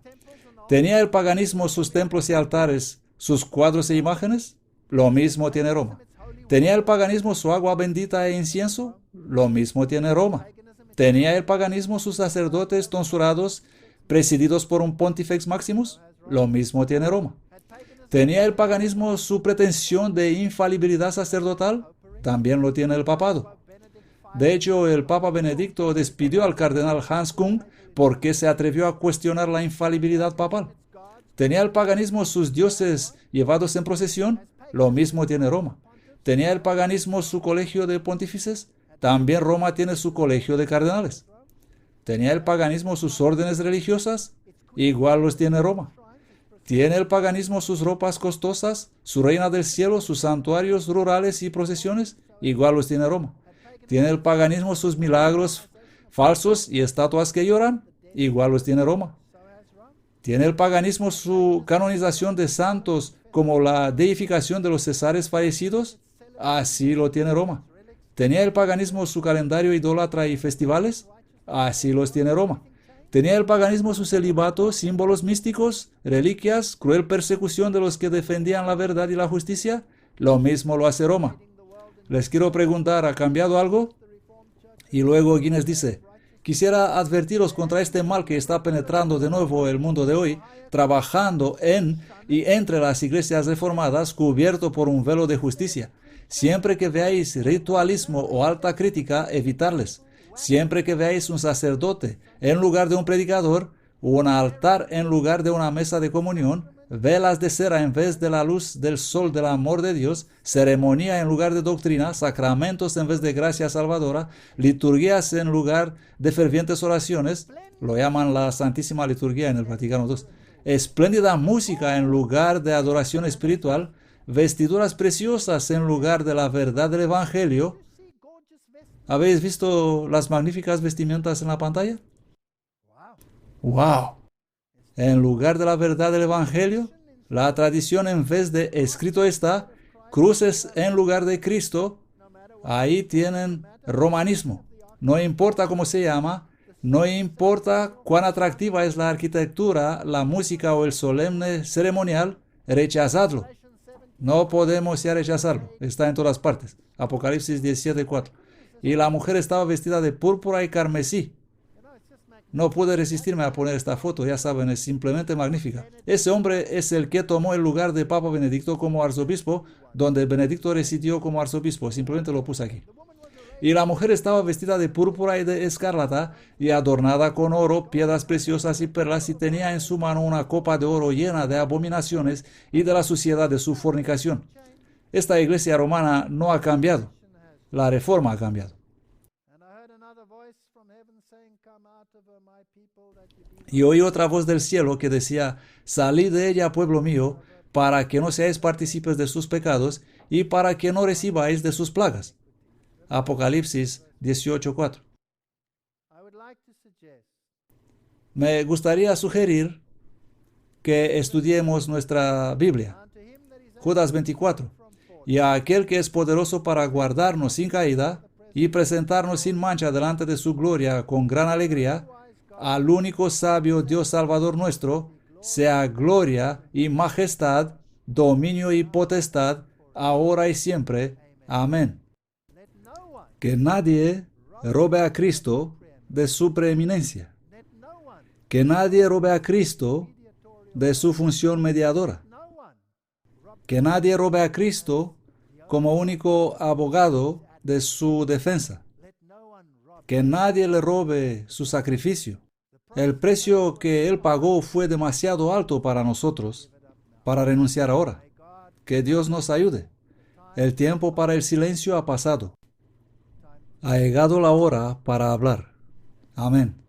¿Tenía el paganismo sus templos y altares, sus cuadros e imágenes? Lo mismo tiene Roma. ¿Tenía el paganismo su agua bendita e incienso? Lo mismo tiene Roma. ¿Tenía el paganismo sus sacerdotes tonsurados, presididos por un Pontifex Maximus? Lo mismo tiene Roma. ¿Tenía el paganismo su pretensión de infalibilidad sacerdotal? También lo tiene el papado. De hecho, el Papa Benedicto despidió al cardenal Hans Kung porque se atrevió a cuestionar la infalibilidad papal. ¿Tenía el paganismo sus dioses llevados en procesión? Lo mismo tiene Roma. ¿Tenía el paganismo su colegio de pontífices? También Roma tiene su colegio de cardenales. ¿Tenía el paganismo sus órdenes religiosas? Igual los tiene Roma. ¿Tiene el paganismo sus ropas costosas, su reina del cielo, sus santuarios rurales y procesiones? Igual los tiene Roma. ¿Tiene el paganismo sus milagros falsos y estatuas que lloran? Igual los tiene Roma. ¿Tiene el paganismo su canonización de santos como la deificación de los cesares fallecidos? Así lo tiene Roma. ¿Tenía el paganismo su calendario idólatra y festivales? Así los tiene Roma. ¿Tenía el paganismo su celibato, símbolos místicos, reliquias, cruel persecución de los que defendían la verdad y la justicia? Lo mismo lo hace Roma. Les quiero preguntar, ¿ha cambiado algo? Y luego Guinness dice, Quisiera advertiros contra este mal que está penetrando de nuevo el mundo de hoy, trabajando en y entre las iglesias reformadas, cubierto por un velo de justicia. Siempre que veáis ritualismo o alta crítica, evitarles. Siempre que veáis un sacerdote en lugar de un predicador, un altar en lugar de una mesa de comunión, velas de cera en vez de la luz del sol del amor de Dios, ceremonia en lugar de doctrina, sacramentos en vez de gracia salvadora, liturgias en lugar de fervientes oraciones, lo llaman la Santísima Liturgia en el Vaticano II, espléndida música en lugar de adoración espiritual, vestiduras preciosas en lugar de la verdad del Evangelio. ¿Habéis visto las magníficas vestimentas en la pantalla? ¡Wow! En lugar de la verdad del Evangelio, la tradición en vez de escrito está, cruces en lugar de Cristo, ahí tienen romanismo. No importa cómo se llama, no importa cuán atractiva es la arquitectura, la música o el solemne ceremonial, rechazadlo. No podemos ya rechazarlo, está en todas partes. Apocalipsis 17:4. Y la mujer estaba vestida de púrpura y carmesí. No pude resistirme a poner esta foto, ya saben, es simplemente magnífica. Ese hombre es el que tomó el lugar de Papa Benedicto como arzobispo, donde Benedicto residió como arzobispo. Simplemente lo puse aquí. Y la mujer estaba vestida de púrpura y de escarlata, y adornada con oro, piedras preciosas y perlas, y tenía en su mano una copa de oro llena de abominaciones y de la suciedad de su fornicación. Esta iglesia romana no ha cambiado. La reforma ha cambiado. Y oí otra voz del cielo que decía, salid de ella, pueblo mío, para que no seáis partícipes de sus pecados y para que no recibáis de sus plagas. Apocalipsis 18:4. Me gustaría sugerir que estudiemos nuestra Biblia. Judas 24. Y a aquel que es poderoso para guardarnos sin caída y presentarnos sin mancha delante de su gloria con gran alegría, al único sabio Dios Salvador nuestro, sea gloria y majestad, dominio y potestad, ahora y siempre. Amén. Que nadie robe a Cristo de su preeminencia. Que nadie robe a Cristo de su función mediadora. Que nadie robe a Cristo como único abogado de su defensa. Que nadie le robe su sacrificio. El precio que Él pagó fue demasiado alto para nosotros, para renunciar ahora. Que Dios nos ayude. El tiempo para el silencio ha pasado. Ha llegado la hora para hablar. Amén.